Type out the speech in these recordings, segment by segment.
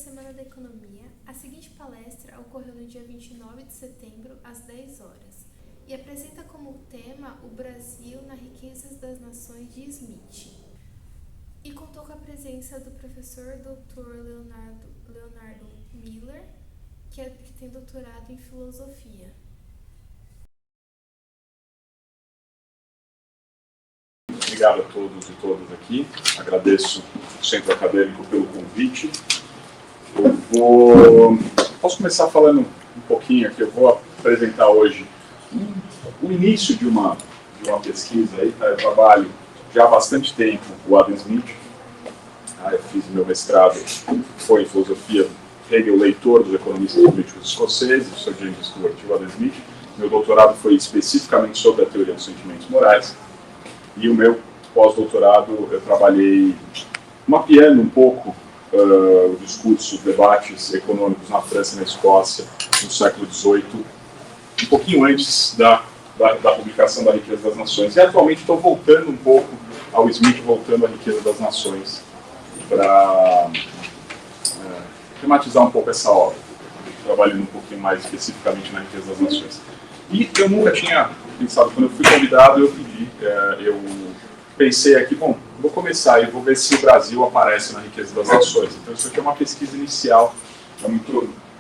Semana da Economia, a seguinte palestra ocorreu no dia 29 de setembro, às 10 horas, e apresenta como tema o Brasil na Riquezas das Nações de Smith. E contou com a presença do professor Dr. Leonardo Miller, que tem doutorado em Filosofia. Obrigado a todos e todas aqui. Agradeço o Centro Acadêmico pelo convite. Posso começar falando um pouquinho aqui. Eu vou apresentar hoje o início de uma pesquisa. Aí, tá? Eu trabalho já há bastante tempo com o Adam Smith. Eu fiz meu mestrado, foi em filosofia, Hegel, leitor dos economistas políticos escoceses, o Sir James Stewart e o Adam Smith. Meu doutorado foi especificamente sobre a teoria dos sentimentos morais. E o meu pós-doutorado eu trabalhei mapeando um pouco o discurso, os debates econômicos na França e na Escócia no século XVIII, um pouquinho antes da publicação da Riqueza das Nações. E atualmente estou voltando um pouco ao Smith, voltando à Riqueza das Nações, para tematizar um pouco essa obra, trabalhando um pouquinho mais especificamente na Riqueza das Nações. E eu nunca tinha pensado, quando eu fui convidado, eu pensei aqui, bom, vou começar e vou ver se o Brasil aparece na Riqueza das Nações. Então isso aqui é uma pesquisa inicial,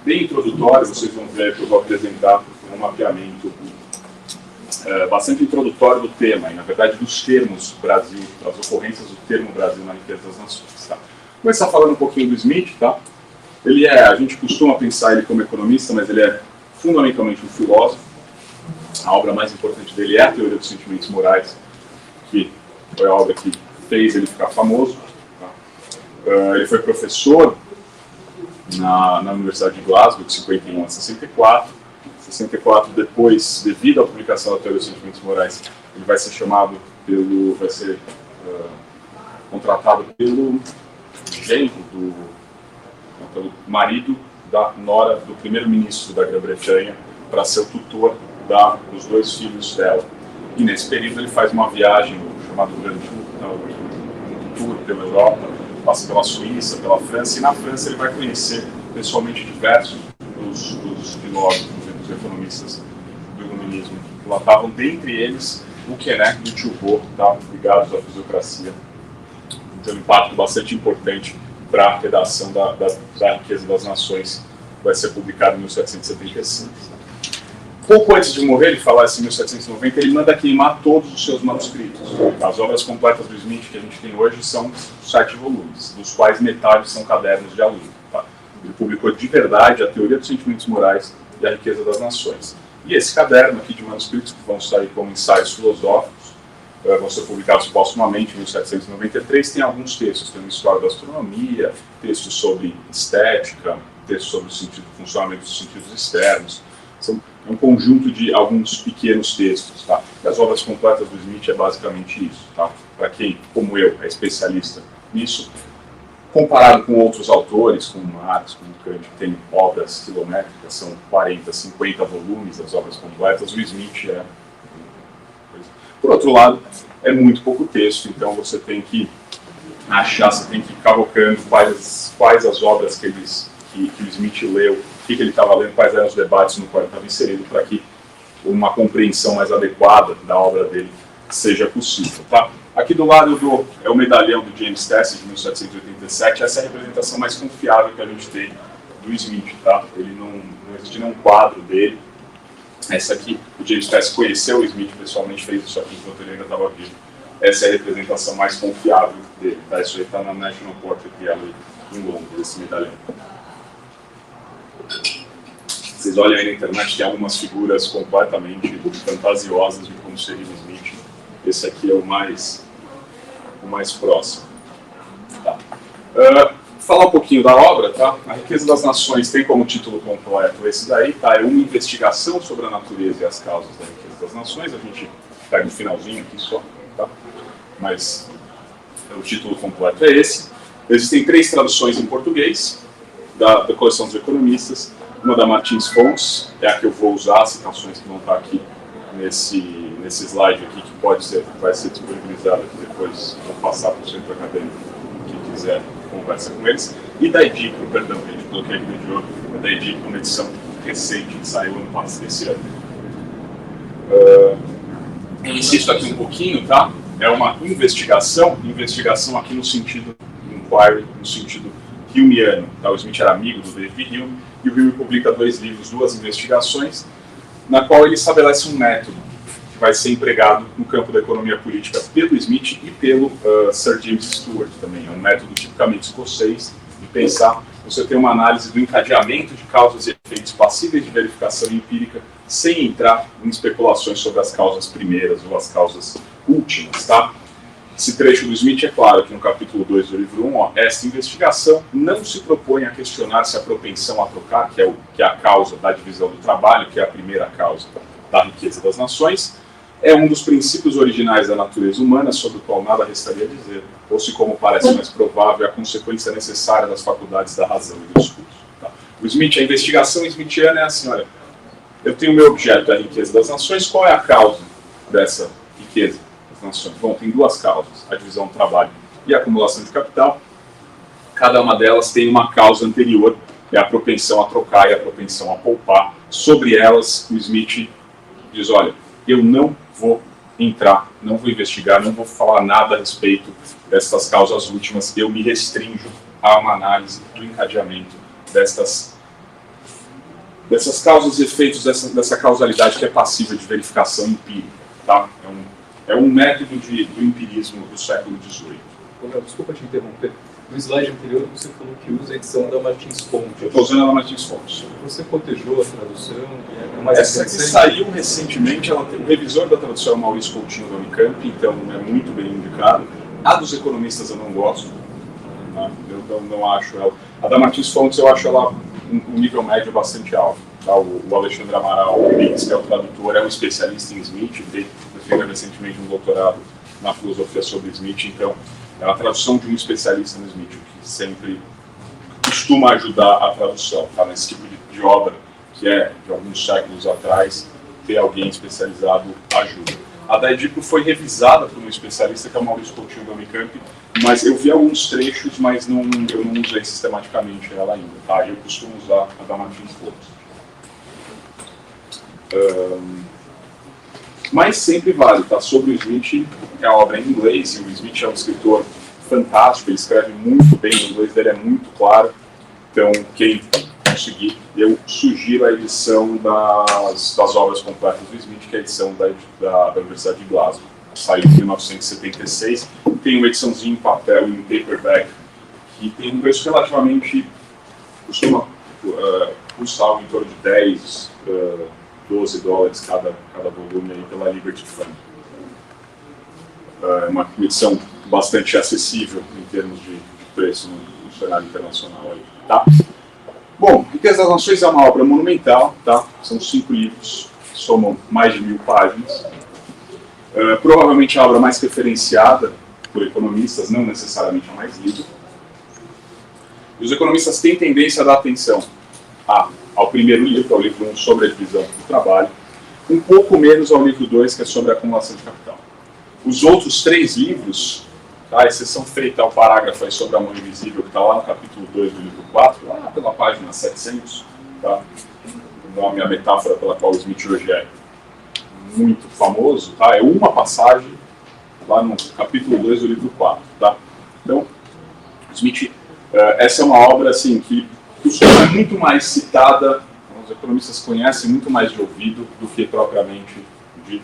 bem introdutória, vocês vão ver que eu vou apresentar um mapeamento bastante introdutório do tema, e na verdade dos termos Brasil, das ocorrências do termo Brasil na Riqueza das Nações. Tá? Vou começar falando um pouquinho do Smith, tá? A gente costuma pensar ele como economista, mas ele é fundamentalmente um filósofo. A obra mais importante dele é a Teoria dos Sentimentos Morais, que foi a obra que fez ele ficar famoso. Tá? Ele foi professor na Universidade de Glasgow, de 51 a 64. 64, depois, devido à publicação da Teoria dos Sentimentos Morais, ele vai ser contratado pelo genro pelo marido da nora do primeiro-ministro da Grã-Bretanha para ser o tutor dos dois filhos dela. E nesse período ele faz uma viagem chamada Grand Tour pela Europa, passa pela Suíça, pela França, e na França ele vai conhecer pessoalmente diversos dos filósofos e dos economistas do iluminismo que lá estavam, dentre eles o Queneau e o Turgot, tá, ligados à fisiocracia. Então um impacto bastante importante para a redação da Riqueza das Nações, que vai ser publicado em 1776. Pouco antes de morrer, ele falece em 1790, ele manda queimar todos os seus manuscritos. As obras completas do Smith que a gente tem hoje são 7 volumes, dos quais metade são cadernos de aluno. Tá? Ele publicou de verdade a Teoria dos Sentimentos Morais e a Riqueza das Nações. E esse caderno aqui de manuscritos, que vão sair como ensaios filosóficos, vão ser publicados póstumamente em 1793, tem alguns textos, tem uma história da astronomia, textos sobre estética, textos sobre o funcionamento dos sentidos externos. É um conjunto de alguns pequenos textos. Tá? E as obras completas do Smith é basicamente isso. Tá? Para quem, como eu, é especialista nisso, comparado com outros autores, como Marx, como Kant, que tem obras quilométricas, são 40, 50 volumes das obras completas, o Smith é... Por outro lado, é muito pouco texto, então você tem que achar, você tem que ir cavocando quais as obras que o Smith leu, o que ele estava lendo, quais eram os debates no qual ele estava inserido, para que uma compreensão mais adequada da obra dele seja possível. Tá? Aqui do lado é o medalhão do James Test, de 1787, essa é a representação mais confiável que a gente tem do Smith. Tá? Ele não existe nenhum quadro dele. Essa aqui, o James Test conheceu o Smith pessoalmente, fez isso aqui enquanto ele ainda estava vivo. Essa é a representação mais confiável dele. Tá? Isso aí está na National Portrait Gallery em Londres, esse medalhão. Vocês olham aí na internet, tem algumas figuras completamente fantasiosas de como seria o Smith. Esse aqui é o mais próximo. Tá. Falar um pouquinho da obra, tá? A Riqueza das Nações tem como título completo esse daí, tá? É uma investigação sobre a natureza e as causas da Riqueza das Nações. A gente pega no finalzinho aqui só, tá? Mas o título completo é esse. Existem 3 traduções em português da coleção dos economistas. Uma da Martins Fons, é a que eu vou usar, as citações que vão estar aqui nesse slide aqui, que vai ser disponibilizado aqui depois, vou passar para o centro acadêmico, quem quiser conversa com eles. e da Edicro, perdão, que a gente coloquei aqui no jogo, da Edicro, uma edição recente que saiu ano passado, esse ano. Eu insisto aqui um pouquinho, tá? É uma investigação aqui no sentido inquiry, no sentido humeano. Tá? O Smith era amigo do David Hume, e o Hume publica 2 livros, 2 investigações, na qual ele estabelece um método que vai ser empregado no campo da economia política pelo Smith e pelo Sir James Stewart também. É um método tipicamente escocês de pensar, você tem uma análise do encadeamento de causas e efeitos passíveis de verificação empírica, sem entrar em especulações sobre as causas primeiras ou as causas últimas, tá? Esse trecho do Smith é claro que no capítulo 2 do livro 1, esta investigação não se propõe a questionar se a propensão a trocar, que é a causa da divisão do trabalho, que é a primeira causa da riqueza das nações, é um dos princípios originais da natureza humana, sobre o qual nada restaria dizer, ou se, como parece mais provável, é a consequência necessária das faculdades da razão e do discurso. Tá? O Smith, a investigação smithiana é assim, olha, eu tenho o meu objeto, a riqueza das nações, qual é a causa dessa riqueza das nações? Bom, tem 2 causas, a divisão do trabalho e a acumulação de capital. Cada uma delas tem uma causa anterior, é a propensão a trocar e a propensão a poupar. Sobre elas, o Smith diz, olha, eu não vou entrar, não vou investigar, não vou falar nada a respeito dessas causas últimas, eu me restringo a uma análise do encadeamento dessas causas e efeitos dessa causalidade que é passível de verificação empírica. Tá? É um método do empirismo do século XVIII. Desculpa te interromper. No slide anterior você falou que usa a edição da Martins Fontes. Eu estou usando a Martins Fontes. Você cotejou a tradução? Essa que saiu recentemente, o revisor da tradução é o Maurício Coutinho da Unicamp, então é muito bem indicado. A dos economistas eu não gosto, né? Eu não acho ela. A da Martins Fontes eu acho ela um nível médio bastante alto. Tá? O Alexandre Amaral, que é o tradutor, é um especialista em Smith, fez recentemente um doutorado na filosofia sobre Smith, então é a tradução de um especialista no Smith, que sempre costuma ajudar a tradução, tá? Nesse tipo de obra, que é de alguns séculos atrás, ter alguém especializado ajuda. A da Edicro foi revisada por um especialista, que é o Maurício Coutinho da Unicamp, mas eu vi alguns trechos, mas eu não usei sistematicamente ela ainda. Tá? Eu costumo usar a da Martins Fontes. Mas sempre vale, tá? Sobre o Smith, é a obra em inglês, e o Smith é um escritor fantástico, ele escreve muito bem, o inglês dele é muito claro, então quem conseguir, eu sugiro a edição das obras completas do Smith, que é a edição da Universidade de Glasgow. Saiu em 1976, tem uma ediçãozinha em papel, em paperback, que tem um preço relativamente, costuma custar em torno de 10, 12 dólares cada volume aí pela Liberty Fund. É uma edição bastante acessível em termos de preço no cenário internacional aí, tá? Bom, Riqueza das Nações é uma obra monumental, tá? São 5 livros, somam mais de 1000 páginas. Provavelmente a obra mais referenciada por economistas, não necessariamente a mais lida. E os economistas têm tendência a dar atenção ao primeiro livro, ao livro 1 sobre a divisão do trabalho, um pouco menos ao livro 2, que é sobre a acumulação de capital. Os outros 3 livros, tá, a exceção feita ao parágrafo aí sobre a mão invisível, que está lá no capítulo 2 do livro 4, lá pela página 700, tá? O nome, a metáfora pela qual o Smith hoje é muito famoso, tá? É uma passagem lá no capítulo 2 do livro 4. Tá? Então, Smith, essa é uma obra assim, que costuma muito mais citada, os economistas conhecem muito mais de ouvido do que propriamente de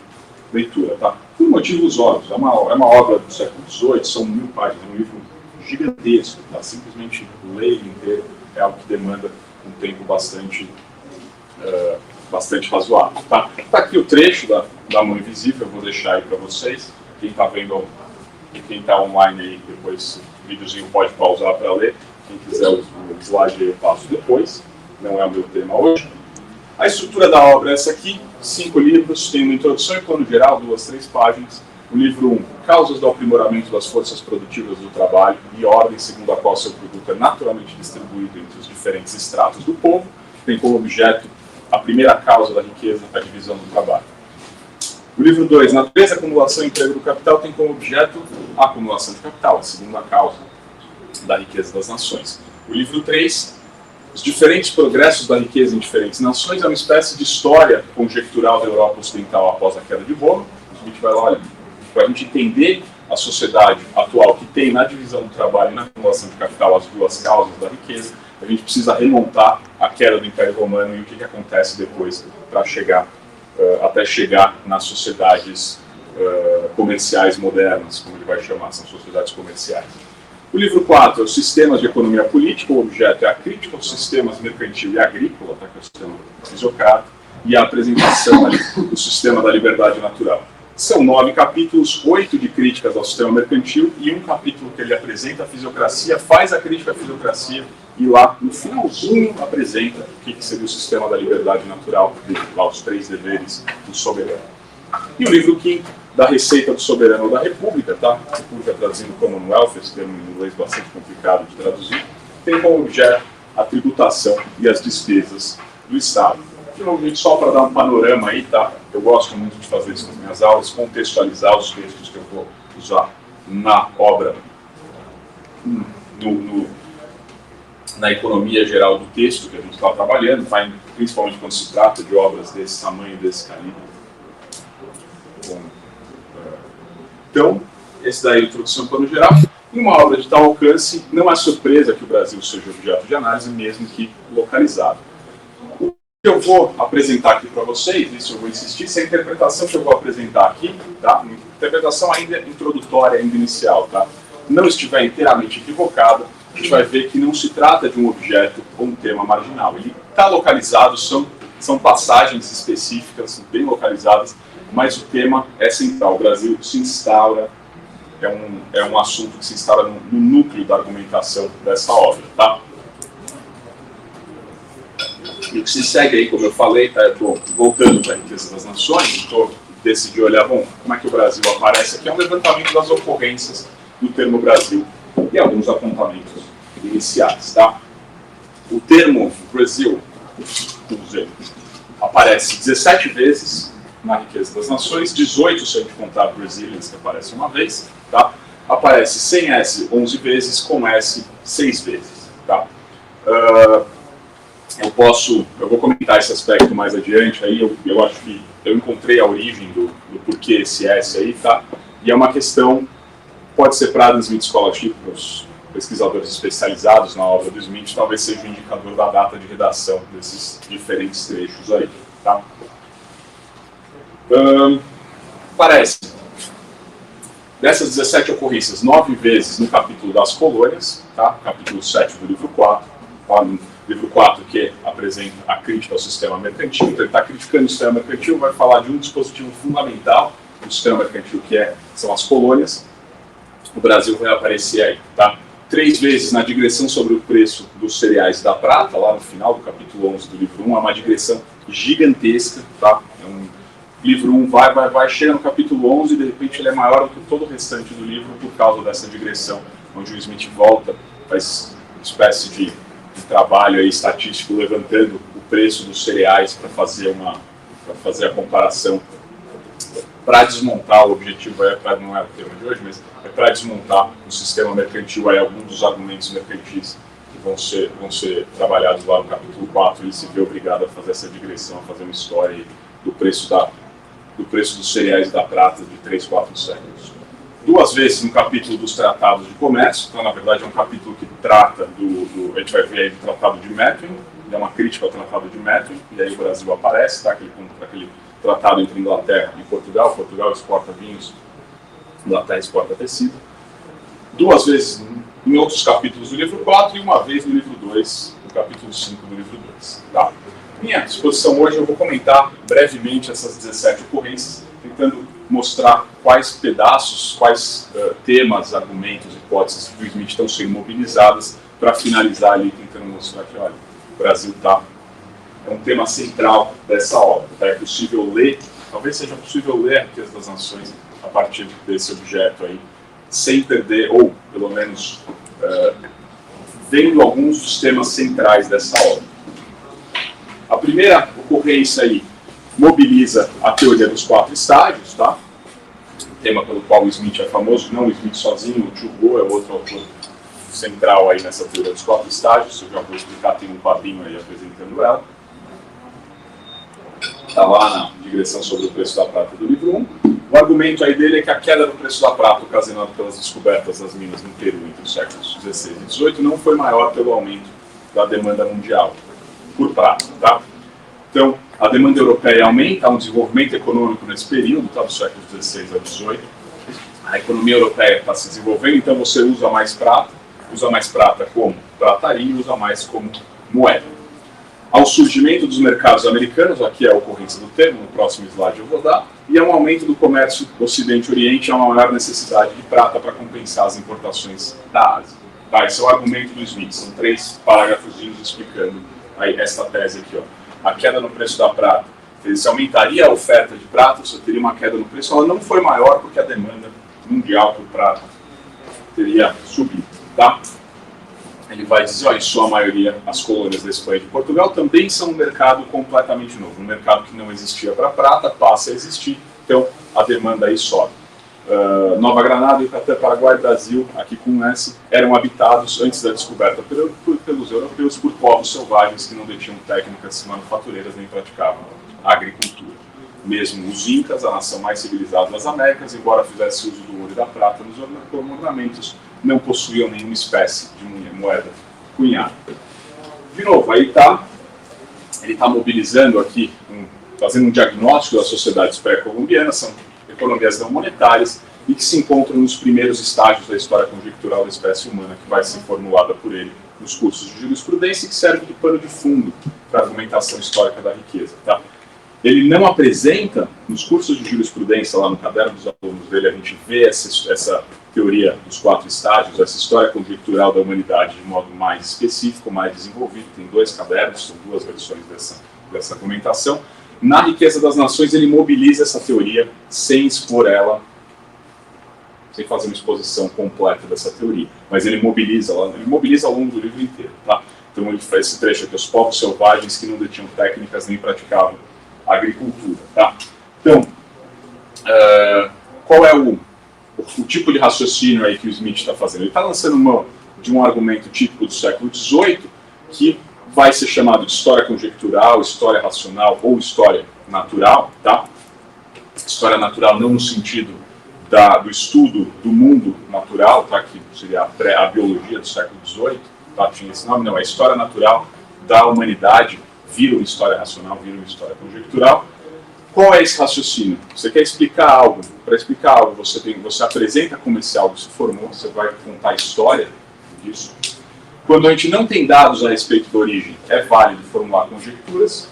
leitura. Tá? Por motivos óbvios, é uma obra do século XVIII, são 1000 páginas, é um livro gigantesco, tá? Simplesmente ler ele inteiro é algo que demanda um tempo bastante razoável. Tá aqui o trecho da Mão Invisível, eu vou deixar aí para vocês. Quem está vendo e quem está online aí, depois o videozinho pode pausar para ler. Quem quiser o slide eu passo depois, não é o meu tema hoje. A estrutura da obra é essa aqui, 5 livros, tem uma introdução e plano geral, 2, 3 páginas. O livro 1, Causas do aprimoramento das forças produtivas do trabalho e ordem segundo a qual seu produto é naturalmente distribuído entre os diferentes estratos do povo, tem como objeto a primeira causa da riqueza, a divisão do trabalho. O livro 2, Natureza, Acumulação e Emprego do Capital, tem como objeto a acumulação de capital, a segunda causa da riqueza das nações. O livro 3, os diferentes progressos da riqueza em diferentes nações, é uma espécie de história conjectural da Europa Ocidental após a queda de Roma. A gente vai lá, olha, para a gente entender a sociedade atual que tem na divisão do trabalho e na acumulação de capital as duas causas da riqueza, a gente precisa remontar a queda do Império Romano e o que acontece depois para chegar, até chegar nas sociedades comerciais modernas, como ele vai chamar, são sociedades comerciais. O livro 4 é os sistemas de economia política, o objeto é a crítica aos sistemas mercantil e agrícola, tá, que é o sistema fisiocrático, e a apresentação ali, do sistema da liberdade natural. São 9 capítulos, 8 de críticas ao sistema mercantil e um capítulo que ele apresenta a fisiocracia, faz a crítica à fisiocracia e lá no finalzinho apresenta o que seria o sistema da liberdade natural, lá os 3 deveres do soberano. E o livro 5 da Receita do Soberano ou da República, tá? República traduzindo Commonwealth, esse termo em inglês bastante complicado de traduzir, tem como objeto a tributação e as despesas do Estado. Finalmente, só para dar um panorama aí, tá? Eu gosto muito de fazer isso nas minhas aulas, contextualizar os textos que eu vou usar na obra, na economia geral do texto que a gente está trabalhando, tá? Principalmente quando se trata de obras desse tamanho, desse calibre. Bom, então, esse daí é a introdução ao plano geral. Em uma obra de tal alcance, não é surpresa que o Brasil seja objeto de análise, mesmo que localizado. O que eu vou apresentar aqui para vocês, isso eu vou insistir, se a interpretação que eu vou apresentar aqui, tá? Interpretação ainda introdutória, ainda inicial, tá? Não estiver inteiramente equivocada, a gente vai ver que não se trata de um objeto ou um tema marginal. Ele está localizado, são passagens específicas, bem localizadas, mas o tema é central. O Brasil se instaura, é um assunto que se instaura no núcleo da argumentação dessa obra, tá? E o que se segue aí, como eu falei, tá? Eu estou voltando para a riqueza das nações, decidi olhar, bom, como é que o Brasil aparece aqui, é um levantamento das ocorrências do termo Brasil e alguns apontamentos iniciais, tá? O termo Brasil, vamos dizer, aparece 17 vezes na riqueza das nações, 18 se a gente contar Brazilians, que aparece uma vez, tá? Aparece sem S 11 vezes, com S 6 vezes, tá? Eu vou comentar esse aspecto mais adiante, aí eu acho que eu encontrei a origem do porquê esse S aí, tá? E é uma questão, pode ser para Adam Smith Scholarship, para os pesquisadores especializados na obra do Smith, talvez seja um indicador da data de redação desses diferentes trechos aí, tá? Parece, dessas 17 ocorrências, 9 vezes no capítulo das colônias, tá? Capítulo 7 do livro 4, tá? No livro 4 que apresenta a crítica ao sistema mercantil, então ele está criticando o sistema mercantil, vai falar de um dispositivo fundamental do sistema mercantil, que são as colônias. O Brasil vai aparecer aí, tá? 3 vezes na digressão sobre o preço dos cereais da prata, lá no final do capítulo 11 do livro 1, é uma digressão gigantesca, tá? Livro 1 vai, chega no capítulo 11 e de repente ele é maior do que todo o restante do livro por causa dessa digressão, onde o Smith volta, faz uma espécie de trabalho aí estatístico levantando o preço dos cereais para fazer a comparação, para desmontar, o objetivo não é o tema de hoje, mas é para desmontar o sistema mercantil, aí alguns dos argumentos mercantis que vão ser trabalhados lá no capítulo 4, ele se vê obrigado a fazer essa digressão, a fazer uma história aí do preço dos cereais da prata de 3, 4 séculos. 2 vezes no capítulo dos tratados de comércio, então na verdade é um capítulo que trata a gente vai ver aí do tratado de Methuen, é uma crítica ao tratado de Methuen, e aí o Brasil aparece, tá? Aquele tratado entre Inglaterra e Portugal. Portugal exporta vinhos, Inglaterra exporta tecido. 2 vezes em outros capítulos do livro 4 e 1 vez no livro 2, no capítulo 5 do livro 2. Tá? Minha exposição hoje eu vou comentar brevemente essas 17 ocorrências, tentando mostrar quais pedaços, quais temas, argumentos, hipóteses do Smith estão sendo mobilizadas para finalizar ali, tentando mostrar que, olha, o Brasil é um tema central dessa obra. Tá? É possível ler, talvez seja possível ler a riqueza das nações a partir desse objeto aí, sem perder, ou pelo menos vendo alguns dos temas centrais dessa obra. A primeira ocorrência aí mobiliza a teoria dos 4 estágios, tá? Tema pelo qual o Smith é famoso, não o Smith sozinho, o Turgot é outro autor central aí nessa teoria dos 4 estágios, eu já vou explicar, tem um quadrinho aí apresentando ela. Está lá na digressão sobre o preço da prata do livro 1. O argumento aí dele é que a queda no preço da prata ocasionada pelas descobertas das minas no Peru entre os séculos XVI e XVIII não foi maior pelo aumento da demanda mundial por prata. Tá? Então, a demanda europeia aumenta, há um desenvolvimento econômico nesse período, tá, do século XVI a XVIII. A economia europeia está se desenvolvendo, então você usa mais prata como prataria e usa mais como moeda. Ao surgimento dos mercados americanos, aqui é a ocorrência do termo, no próximo slide eu vou dar, e ao aumento do comércio Ocidente-Oriente, há uma maior necessidade de prata para compensar as importações da Ásia. Tá, esse é o argumento do Smith, são 3 parágrafos explicando aí esta tese aqui. Ó. A queda no preço da prata, se aumentaria a oferta de prata, você teria uma queda no preço, ela não foi maior porque a demanda mundial por prata teria subido. Tá? Ele vai dizer, olha, em sua maioria, as colônias da Espanha e de Portugal também são um mercado completamente novo. Um mercado que não existia para prata, passa a existir, então a demanda aí sobe. Nova Granada, Yucatán, Paraguai, Brasil, aqui com S, eram habitados antes da descoberta pelos europeus por povos selvagens que não detinham técnicas manufatureiras nem praticavam a agricultura. Mesmo os Incas, a nação mais civilizada das Américas, embora fizesse uso do ouro e da prata nos ornamentos, não possuíam nenhuma espécie de moeda cunhada. De novo, aí ele está mobilizando aqui, fazendo um diagnóstico das sociedades pré-colombianas, são economias não monetárias e que se encontram nos primeiros estágios da história conjectural da espécie humana, que vai ser formulada por ele nos cursos de jurisprudência e que serve de pano de fundo para a argumentação histórica da riqueza. Tá? Ele não apresenta, nos cursos de jurisprudência, lá no caderno dos alunos dele, a gente vê essa teoria dos 4 estágios, essa história conjectural da humanidade de modo mais específico, mais desenvolvido. Tem 2 cadernos, são 2 versões dessa argumentação. Na Riqueza das Nações, ele mobiliza essa teoria sem expor ela, sem fazer uma exposição completa dessa teoria, mas ele mobiliza ao longo do livro inteiro. Tá? Então ele faz esse trecho aqui, os povos selvagens que não detinham técnicas nem praticavam agricultura. Tá? Então, qual é o tipo de raciocínio aí que o Smith está fazendo? Ele está lançando mão de um argumento típico do século XVIII, que vai ser chamado de história conjectural, história racional ou história natural. Tá? História natural não no sentido do estudo do mundo natural, tá? Que seria a biologia do século XVIII, tá? Tinha esse nome, não, é história natural da humanidade, vira uma história racional, vira uma história conjectural. Qual é esse raciocínio? Você quer explicar algo, para explicar algo você apresenta como esse algo se formou, você vai contar a história disso. Quando a gente não tem dados a respeito da origem, é válido formular conjecturas.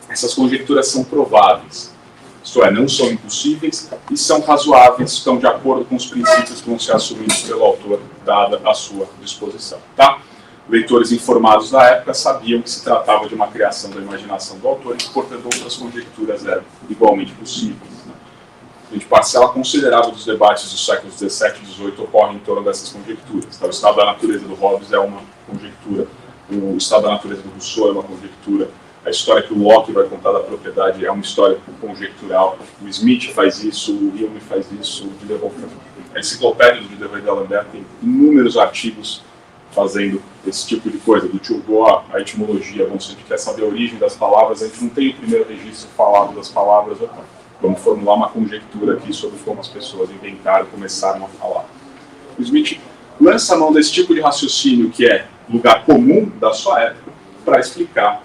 Essas conjecturas são prováveis, isto é, não são impossíveis e são razoáveis, estão de acordo com os princípios que vão ser assumidos pelo autor, dada a sua disposição. Tá? Leitores informados da época sabiam que se tratava de uma criação da imaginação do autor e que, portanto, outras conjecturas eram igualmente possíveis. Né? A gente parcela considerável dos debates dos séculos XVII e XVIII ocorre em torno dessas conjecturas. Então, o estado da natureza do Hobbes é uma conjectura, o estado da natureza do Rousseau é uma conjectura, a história que o Locke vai contar da propriedade é uma história conjectural, o Smith faz isso, o Hume faz isso, a enciclopédia do Diderot d'Alembert tem inúmeros artigos fazendo esse tipo de coisa, do Turgot, a etimologia. Bom, se a gente quer saber a origem das palavras, a gente não tem o primeiro registro falado das palavras. Vamos formular uma conjectura aqui sobre como as pessoas inventaram e começaram a falar. O Smith lança a mão desse tipo de raciocínio, que é lugar comum da sua época, para explicar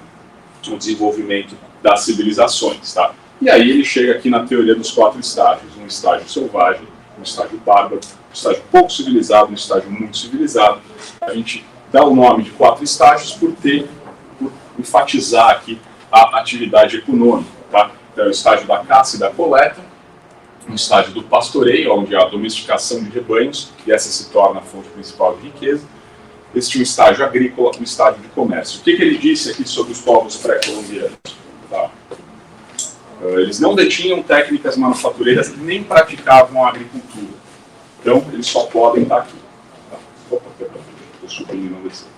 o desenvolvimento das civilizações. Tá? E aí ele chega aqui na teoria dos 4 estágios. Um estágio selvagem, um estágio bárbaro, um estágio pouco civilizado, um estágio muito civilizado. A gente dá o nome de 4 estágios por enfatizar aqui a atividade econômica. Tá? Então, é o estágio da caça e da coleta, um estágio do pastoreio, onde há a domesticação de rebanhos, e essa se torna a fonte principal de riqueza. Este é um estágio agrícola, um estágio de comércio. O que ele disse aqui sobre os povos pré-colombianos? Tá? Eles não detinham técnicas manufatureiras nem praticavam a agricultura. Então, eles só podem estar aqui. Tá? Estou subindo e não descendo.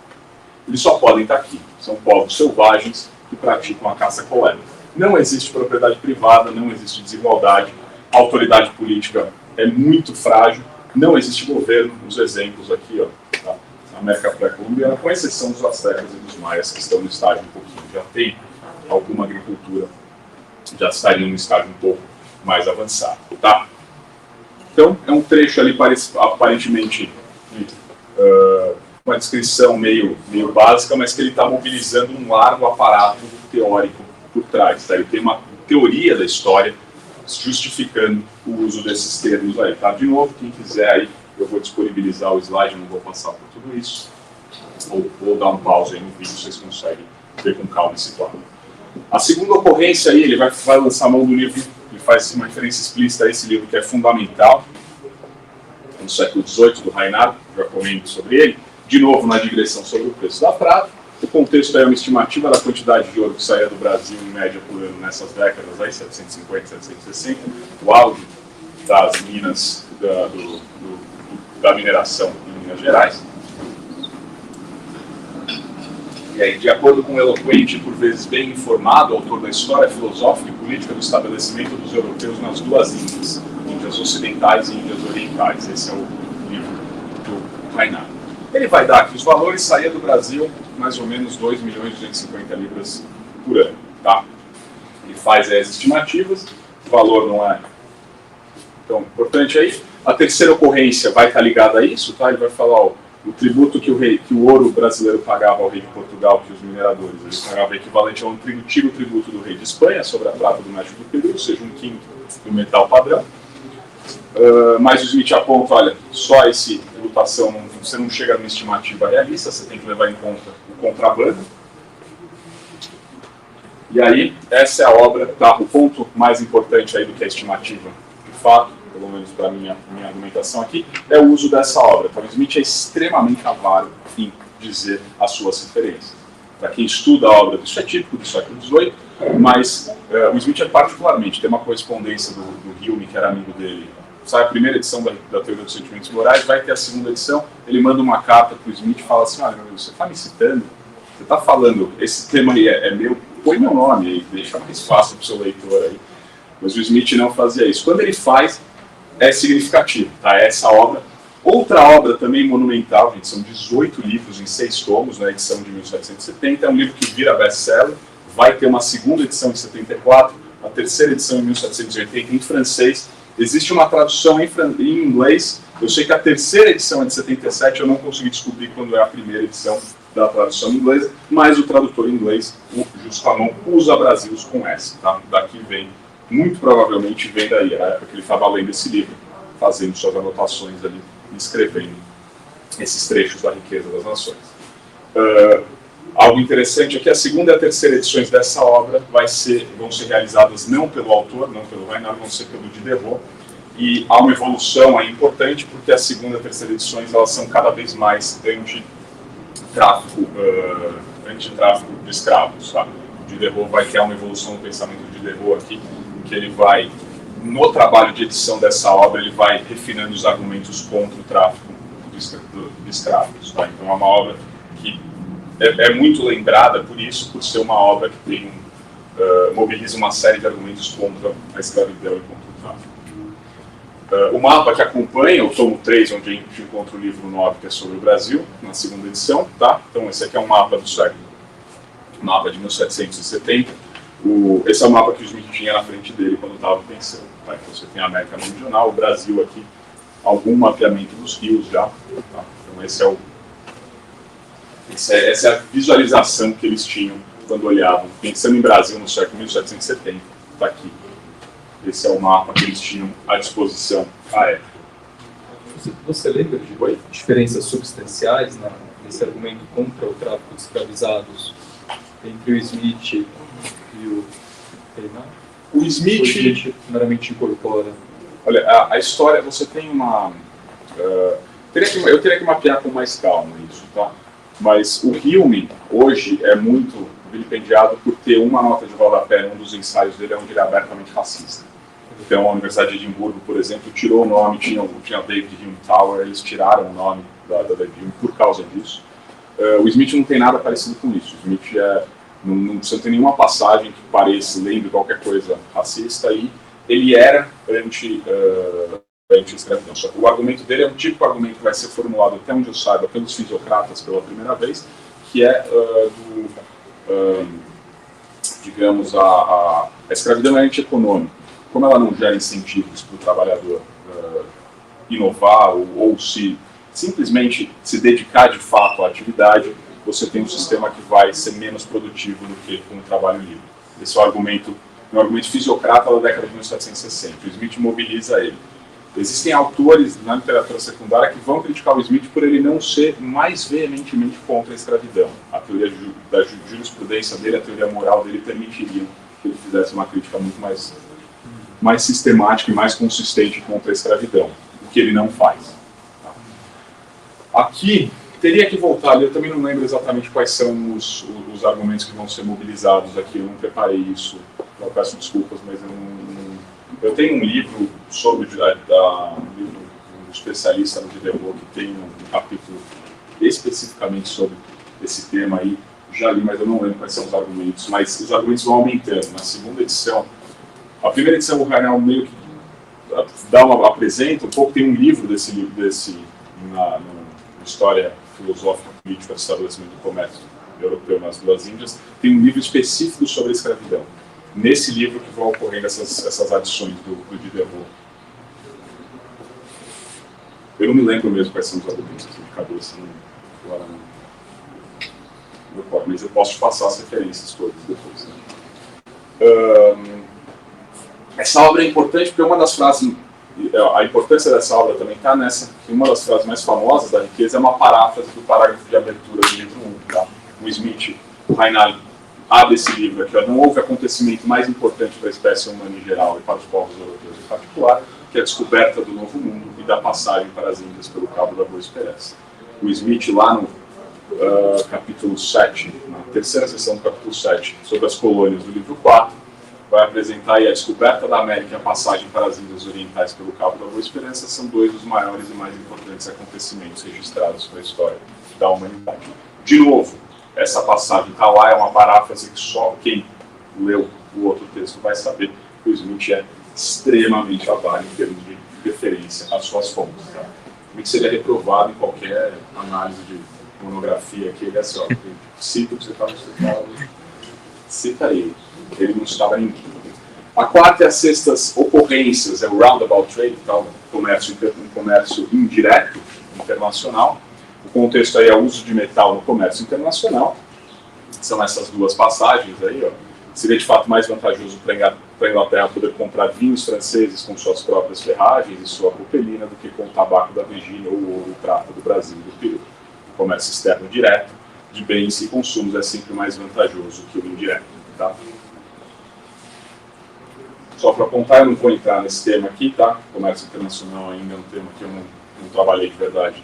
Eles só podem estar aqui. São povos selvagens que praticam a caça-coleta. Não existe propriedade privada, não existe desigualdade, a autoridade política é muito frágil, não existe governo. Os exemplos aqui, ó, tá? América pré-colombiana, com exceção dos astecas e dos maias, que estão no estágio um pouquinho, já tem alguma agricultura, já estariam no estágio um pouco mais avançado, tá? Então, é um trecho ali aparentemente uma descrição meio básica, mas que ele está mobilizando um largo aparato teórico por trás, tá? Ele tem uma teoria da história justificando o uso desses termos aí, tá? De novo, quem quiser aí, eu vou disponibilizar o slide, não vou passar por tudo isso, ou dar um pause aí no vídeo, vocês conseguem ver com calma esse quadro. A segunda ocorrência aí, ele vai lançar a mão do livro, ele faz uma referência explícita a esse livro que é fundamental, no século XVIII, do Reinhard, já comento sobre ele, de novo na digressão sobre o preço da prata. O contexto é uma estimativa da quantidade de ouro que saía do Brasil em média por ano nessas décadas, aí, 750, 760, o auge das minas, da mineração em Minas Gerais. E aí, de acordo com o eloquente e por vezes bem informado autor da história filosófica e política do estabelecimento dos europeus nas duas Índias, Índias ocidentais e Índias orientais. Esse é o livro do Reinhard. Ele vai dar que os valores saíam do Brasil mais ou menos 2.250 libras por ano. Tá? Ele faz as estimativas, o valor não é tão importante aí. A terceira ocorrência vai estar ligada a isso, tá? Ele vai falar ó, o tributo que o ouro brasileiro pagava ao rei de Portugal, que os mineradores eles pagavam equivalente a um antigo tributo do rei de Espanha sobre a prata do México do Peru, ou seja, 1/5 do metal padrão. Mas o Smith aponta, olha, só essa tributação, você não chega numa estimativa realista, você tem que levar em conta o contrabando. E aí, essa é a obra, tá? O ponto mais importante aí do que a estimativa, de fato, pelo menos para a minha argumentação aqui, é o uso dessa obra. Então, o Smith é extremamente avaro em dizer as suas referências. Para quem estuda a obra, isso é típico do século XVIII, mas o Smith é particularmente, tem uma correspondência do Hume, que era amigo dele, sai a primeira edição da Teoria dos Sentimentos Morais, vai ter a segunda edição, ele manda uma carta para o Smith e fala assim, olha, meu amigo, você está me citando, você está falando, esse tema aí é meu, põe meu nome aí, deixa mais fácil para o seu leitor aí. Mas o Smith não fazia isso. Quando ele faz, é significativo, tá? Essa obra. Outra obra também monumental, gente, são 18 livros em 6 tomos, na edição de 1770, é um livro que vira best-seller, vai ter uma segunda edição em 74, a terceira edição em 1780 em francês. Existe uma tradução em inglês, eu sei que a terceira edição é de 77, eu não consegui descobrir quando é a primeira edição da tradução inglesa, mas o tradutor inglês, o Justamão, usa Brasilos com S, tá? Daqui vem, muito provavelmente vem daí, a época que ele estava lendo esse livro, fazendo suas anotações ali, escrevendo esses trechos da riqueza das nações. Algo interessante é que a segunda e a terceira edições dessa obra vão ser realizadas não pelo autor, não pelo Reinhard, vão ser pelo Diderot, e há uma evolução aí importante, porque a segunda e a terceira edições elas são cada vez mais anti-tráfico de escravos. Tá? O Diderot vai ter uma evolução no pensamento do Diderot aqui, que ele vai, no trabalho de edição dessa obra, ele vai refinando os argumentos contra o tráfico de escravos. Tá? Então é uma obra que é muito lembrada por isso, por ser uma obra que tem mobiliza uma série de argumentos contra a escravidão e contra o tráfico. O mapa que acompanha o tomo 3, onde a gente encontra o livro 9, que é sobre o Brasil, na segunda edição. Tá? Então esse aqui é um mapa do século, mapa de 1770. Esse é o mapa que o Smith tinha na frente dele quando estava pensando. Tá? Então você tem a América Meridional, o Brasil aqui, algum mapeamento dos rios já. Tá? Então essa é a visualização que eles tinham quando olhavam, pensando em Brasil no século 1770, está aqui. Esse é o mapa que eles tinham à disposição à época. Você lembra de diferenças substanciais nesse argumento contra o tráfico de escravizados entre o Smith e o Reinhard? O Smith meramente incorpora. Olha, a história, você tem uma... eu teria que mapear com mais calma isso, tá? Mas o Hume, hoje, é muito vilipendiado por ter uma nota de rodapé num dos ensaios dele, onde ele é abertamente racista. Então, a Universidade de Edimburgo, por exemplo, tirou o nome, tinha o David Hume Tower, eles tiraram o nome da David Hume por causa disso. O Smith não tem nada parecido com isso. O Smith você não tem nenhuma passagem que pareça, lembre qualquer coisa racista, e ele era durante a escravidão. Só que o argumento dele é um típico argumento que vai ser formulado, até onde eu saiba, pelos fisiocratas pela primeira vez, que é digamos, a escravidão é antieconômica. Como ela não gera incentivos para o trabalhador inovar ou simplesmente se dedicar de fato à atividade, você tem um sistema que vai ser menos produtivo do que com o trabalho livre. Esse é um argumento fisiocrata da década de 1760. O Smith mobiliza ele. Existem autores na literatura secundária que vão criticar o Smith por ele não ser mais veementemente contra a escravidão. A teoria da jurisprudência dele, a teoria moral dele permitiriam que ele fizesse uma crítica muito mais sistemática e mais consistente contra a escravidão, o que ele não faz. Aqui, teria que voltar ali, eu também não lembro exatamente quais são os argumentos que vão ser mobilizados aqui, eu não preparei isso, eu peço desculpas, mas eu tenho um livro sobre um livro de um especialista no Diderot que tem um capítulo especificamente sobre esse tema aí, já li, mas eu não lembro quais são os argumentos, mas os argumentos vão aumentando. Na segunda edição, a primeira edição o Raynal meio que apresenta um pouco, tem um livro na História Filosófica Política do Estabelecimento do Comércio Europeu nas Duas Índias, tem um livro específico sobre a escravidão. Nesse livro que vão ocorrendo essas adições do Diderot. Eu não me lembro mesmo quais são os argumentos de cabeça, agora não, mas eu posso te passar as referências todas depois. Né? Essa obra é importante porque uma das frases, a importância dessa obra também está nessa, que uma das frases mais famosas da Riqueza é uma paráfrase do parágrafo de abertura do livro 1. Tá? O Smith, o Raynal, abre esse livro aqui, não houve acontecimento mais importante para a espécie humana em geral e para os povos europeus em particular, que é a descoberta do Novo Mundo e da passagem para as Índias pelo Cabo da Boa Esperança. O Smith, lá no capítulo 7, na terceira seção do capítulo 7, sobre as colônias do livro 4, vai apresentar aí a descoberta da América e a passagem para as Índias Orientais pelo Cabo da Boa Esperança, são dois dos maiores e mais importantes acontecimentos registrados na história da humanidade. De novo, essa passagem está lá, é uma paráfrase que só quem leu o outro texto vai saber que o Smith é extremamente avaro em termos de referência às suas fontes. Tá? O Smith seria reprovado em qualquer análise de monografia que ele é assim, ó, cita o que você estava estudando, cita ele não estava em ninguém. A quarta e a sexta ocorrências é o roundabout trade, então, um comércio indireto, internacional. O contexto aí é o uso de metal no comércio internacional. São essas duas passagens aí, ó. Seria de fato mais vantajoso para a Inglaterra poder comprar vinhos franceses com suas próprias ferragens e sua propelina do que com o tabaco da Virgínia ou o ouro e prata do Brasil e do Peru. O comércio externo direto de bens e consumos é sempre mais vantajoso que o indireto. Tá? Só para apontar, eu não vou entrar nesse tema aqui, tá? Comércio internacional ainda é um tema que eu não trabalhei de verdade.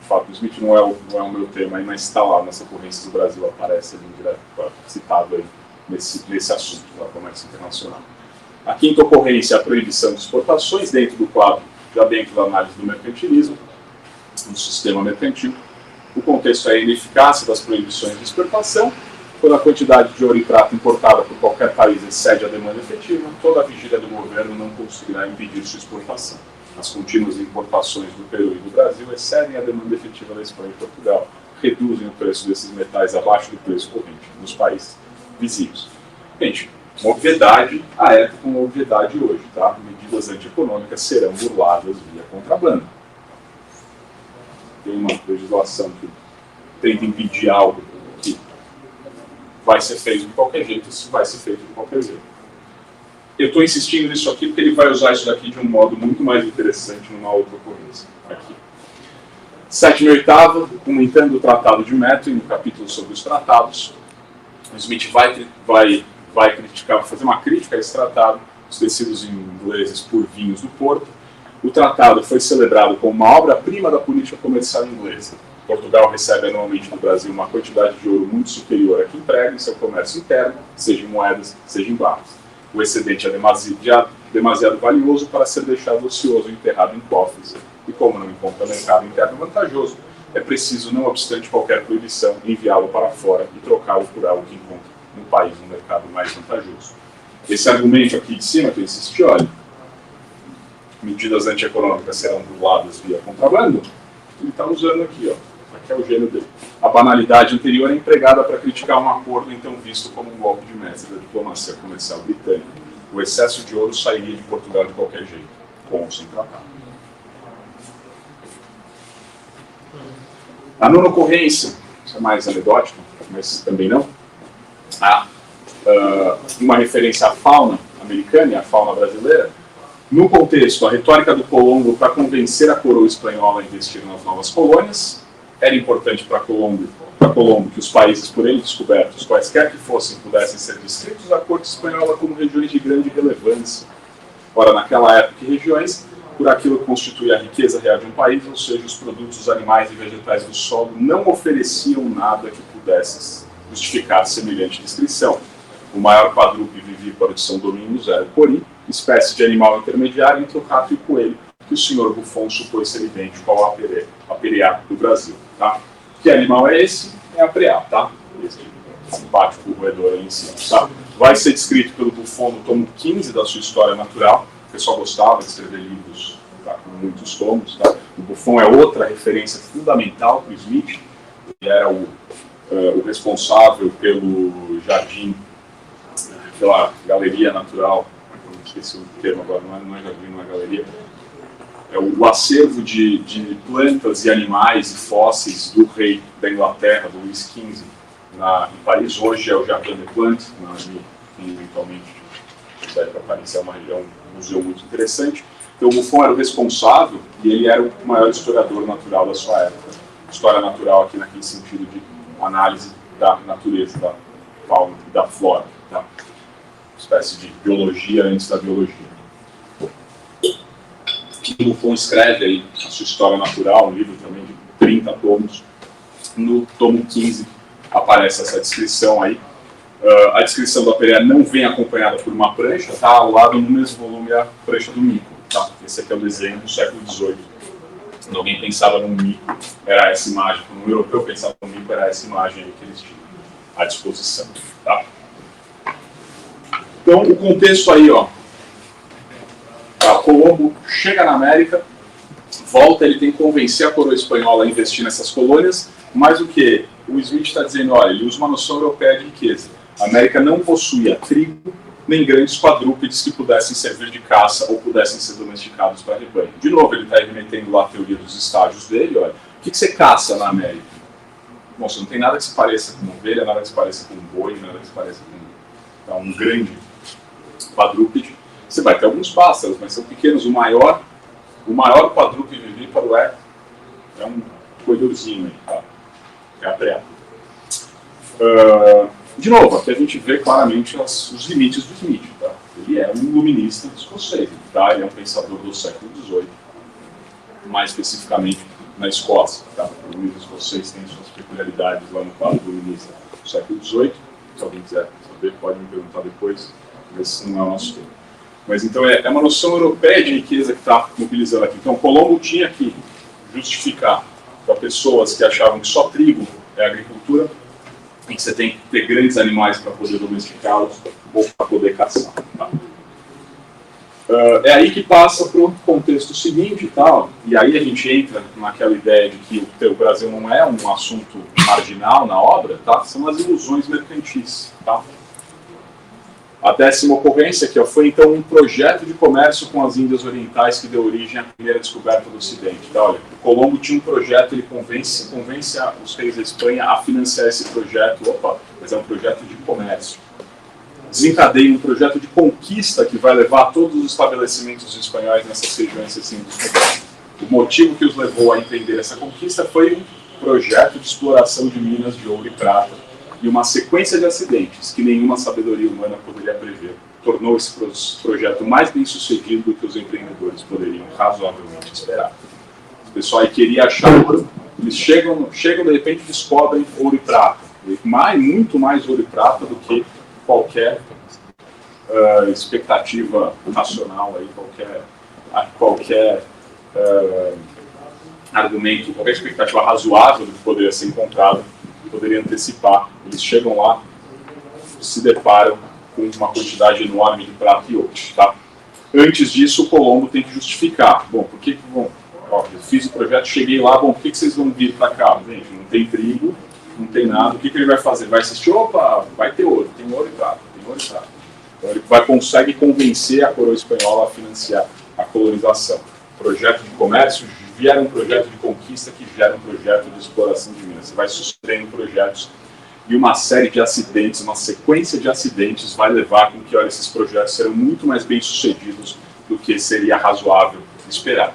De fato, o Smith não é o meu tema, mas está lá nas ocorrências do Brasil, aparece ali direto, citado aí nesse assunto, do comércio internacional. A quinta ocorrência é a proibição de exportações dentro do quadro, já dentro da análise do mercantilismo, no sistema mercantil. O contexto é a ineficácia das proibições de exportação. Quando a quantidade de ouro e prata importada por qualquer país excede a demanda efetiva, toda a vigília do governo não conseguirá impedir sua exportação. As contínuas importações do Peru e do Brasil excedem a demanda efetiva da Espanha e Portugal, reduzem o preço desses metais abaixo do preço corrente nos países vizinhos. Gente, uma obviedade à época, uma obviedade hoje, tá? Medidas antieconômicas serão burladas via contrabando. Tem uma legislação que tenta impedir algo que vai ser feito de qualquer jeito, isso vai ser feito de qualquer jeito. Eu estou insistindo nisso aqui porque ele vai usar isso daqui de um modo muito mais interessante numa outra ocorrência. Aqui. Sétima e oitava, comentando o Tratado de Methuen, no capítulo sobre os tratados. O Smith vai criticar, fazer uma crítica a esse tratado, os tecidos ingleses por vinhos do Porto. O tratado foi celebrado como uma obra-prima da política comercial inglesa. Portugal recebe anualmente do Brasil uma quantidade de ouro muito superior à que emprega em seu comércio interno, seja em moedas, seja em barras. O excedente é demasiado valioso para ser deixado ocioso e enterrado em cofres. E como não encontra mercado interno vantajoso, é preciso, não obstante qualquer proibição, enviá-lo para fora e trocá-lo por algo que encontra no país um mercado mais vantajoso. Esse argumento aqui de cima que eu insisti, olha, medidas antieconômicas serão burladas via contrabando, ele está usando aqui, ó, aqui é o gênio dele. A banalidade anterior é empregada para criticar um acordo então visto como um golpe de mestre da diplomacia comercial britânica. O excesso de ouro sairia de Portugal de qualquer jeito, com ou sem tratado. A nona ocorrência, isso é mais anedótico, mas também não, há uma referência à fauna americana e à fauna brasileira. No contexto, a retórica do Colombo para convencer a coroa espanhola a investir nas novas colônias. Era importante para Colombo que os países por ele descobertos, quaisquer que fossem, pudessem ser descritos à corte espanhola como regiões de grande relevância. Ora, naquela época, regiões, por aquilo que constitui a riqueza real de um país, ou seja, os produtos animais e vegetais do solo, não ofereciam nada que pudesse justificar semelhante descrição. O maior quadrúpede vivíparo de São Domingos era o cori, espécie de animal intermediário entre o rato e o coelho, que o senhor Buffon supôs ser idêntico ao apereá do Brasil. Tá? Que animal é esse? É a preá, tá? Esse simpático roedor ali em cima. Tá? Vai ser descrito pelo Buffon no tomo 15 da sua História Natural. O pessoal gostava de escrever livros, tá, com muitos tomos. Tá? O Buffon é outra referência fundamental para o Smith. Ele era o responsável pelo jardim, pela galeria natural, eu esqueci o termo agora, não é jardim, não é galeria, é o acervo de plantas e animais e fósseis do rei da Inglaterra, do Luís XV, em Paris. Hoje é o Jardin des Plantes, eventualmente serve para Paris, é um museu muito interessante. Então o Buffon era o responsável e ele era o maior historiador natural da sua época. História natural aqui naquele sentido de análise da natureza, da fauna e da flora. Tá? Uma espécie de biologia antes da biologia. O Buffon escreve aí a sua História Natural, um livro também de 30 tomos. No tomo 15 aparece essa descrição aí. A descrição da pereia não vem acompanhada por uma prancha, tá? Ao lado, no mesmo volume, a prancha do mico. Tá? Esse aqui é o desenho do século XVIII. Quando alguém pensava no mico, era essa imagem. Quando um europeu pensava no mico, era essa imagem aí que eles tinham à disposição. Tá? Então, o contexto aí, ó. Colombo chega na América, volta, ele tem que convencer a coroa espanhola a investir nessas colônias, mas o que? O Smith está dizendo, olha, ele usa uma noção europeia de riqueza. A América não possuía trigo, nem grandes quadrúpedes que pudessem servir de caça ou pudessem ser domesticados para rebanho. De novo, ele está remetendo lá a teoria dos estágios dele, olha, o que você caça na América? Bom, você não tem nada que se pareça com ovelha, nada que se pareça com boi, nada que se pareça com um grande quadrúpede. Você vai ter alguns pássaros, mas são pequenos. O maior quadrúpede vivíparo é um coelhorzinho aí, tá? É a preá. De novo, aqui a gente vê claramente os limites do Smith. Tá? Ele é um iluminista escocês, tá? Ele é um pensador do século XVIII, mais especificamente na Escócia. Tá? O iluminismo escocês tem suas peculiaridades lá no quadro iluminista do século XVIII. Se alguém quiser saber, pode me perguntar depois, esse não é o nosso tema. Mas então é uma noção europeia de riqueza que está mobilizando aqui. Então Colombo tinha que justificar para pessoas que achavam que só trigo é agricultura e que você tem que ter grandes animais para poder domesticá-los ou para poder caçar. Tá? É aí que passa para o contexto seguinte, tá? E aí a gente entra naquela ideia de que o Brasil não é um assunto marginal na obra, tá? São as ilusões mercantis. Tá? A 10ª ocorrência, que foi então um projeto de comércio com as Índias Orientais que deu origem à primeira descoberta do Ocidente. Tá? Olha, o Colombo tinha um projeto, ele convence os reis da Espanha a financiar esse projeto. Opa, mas é um projeto de comércio. Desencadeia um projeto de conquista que vai levar todos os estabelecimentos espanhóis nessas regiões assim descobertas. O motivo que os levou a empreender essa conquista foi um projeto de exploração de minas de ouro e prata e uma sequência de acidentes que nenhuma sabedoria humana poderia prever. Tornou esse projeto mais bem sucedido do que os empreendedores poderiam razoavelmente esperar. O pessoal aí queria achar ouro, eles chegam de repente descobrem ouro e prata. Muito mais ouro e prata do que qualquer expectativa nacional, aí, qualquer argumento, qualquer expectativa razoável do que poderia ser encontrado, poderia antecipar. Eles chegam lá, se deparam com uma quantidade enorme de prata e ouro. Tá? Antes disso, o Colombo tem que justificar. Bom, por que bom, ó, eu fiz o projeto, cheguei lá, bom, por que vocês vão vir para cá? Gente, não tem trigo, não tem nada, o que ele vai fazer? Vai assistir, opa, vai ter ouro, tem ouro e prata, tem ouro e prata. Então ele consegue convencer a coroa espanhola a financiar a colonização. Projeto de comércio gera um projeto de conquista que gera um projeto de exploração de minas. Você vai sucedendo projetos e uma série de acidentes, uma sequência de acidentes vai levar com que, olha, esses projetos serão muito mais bem sucedidos do que seria razoável esperar.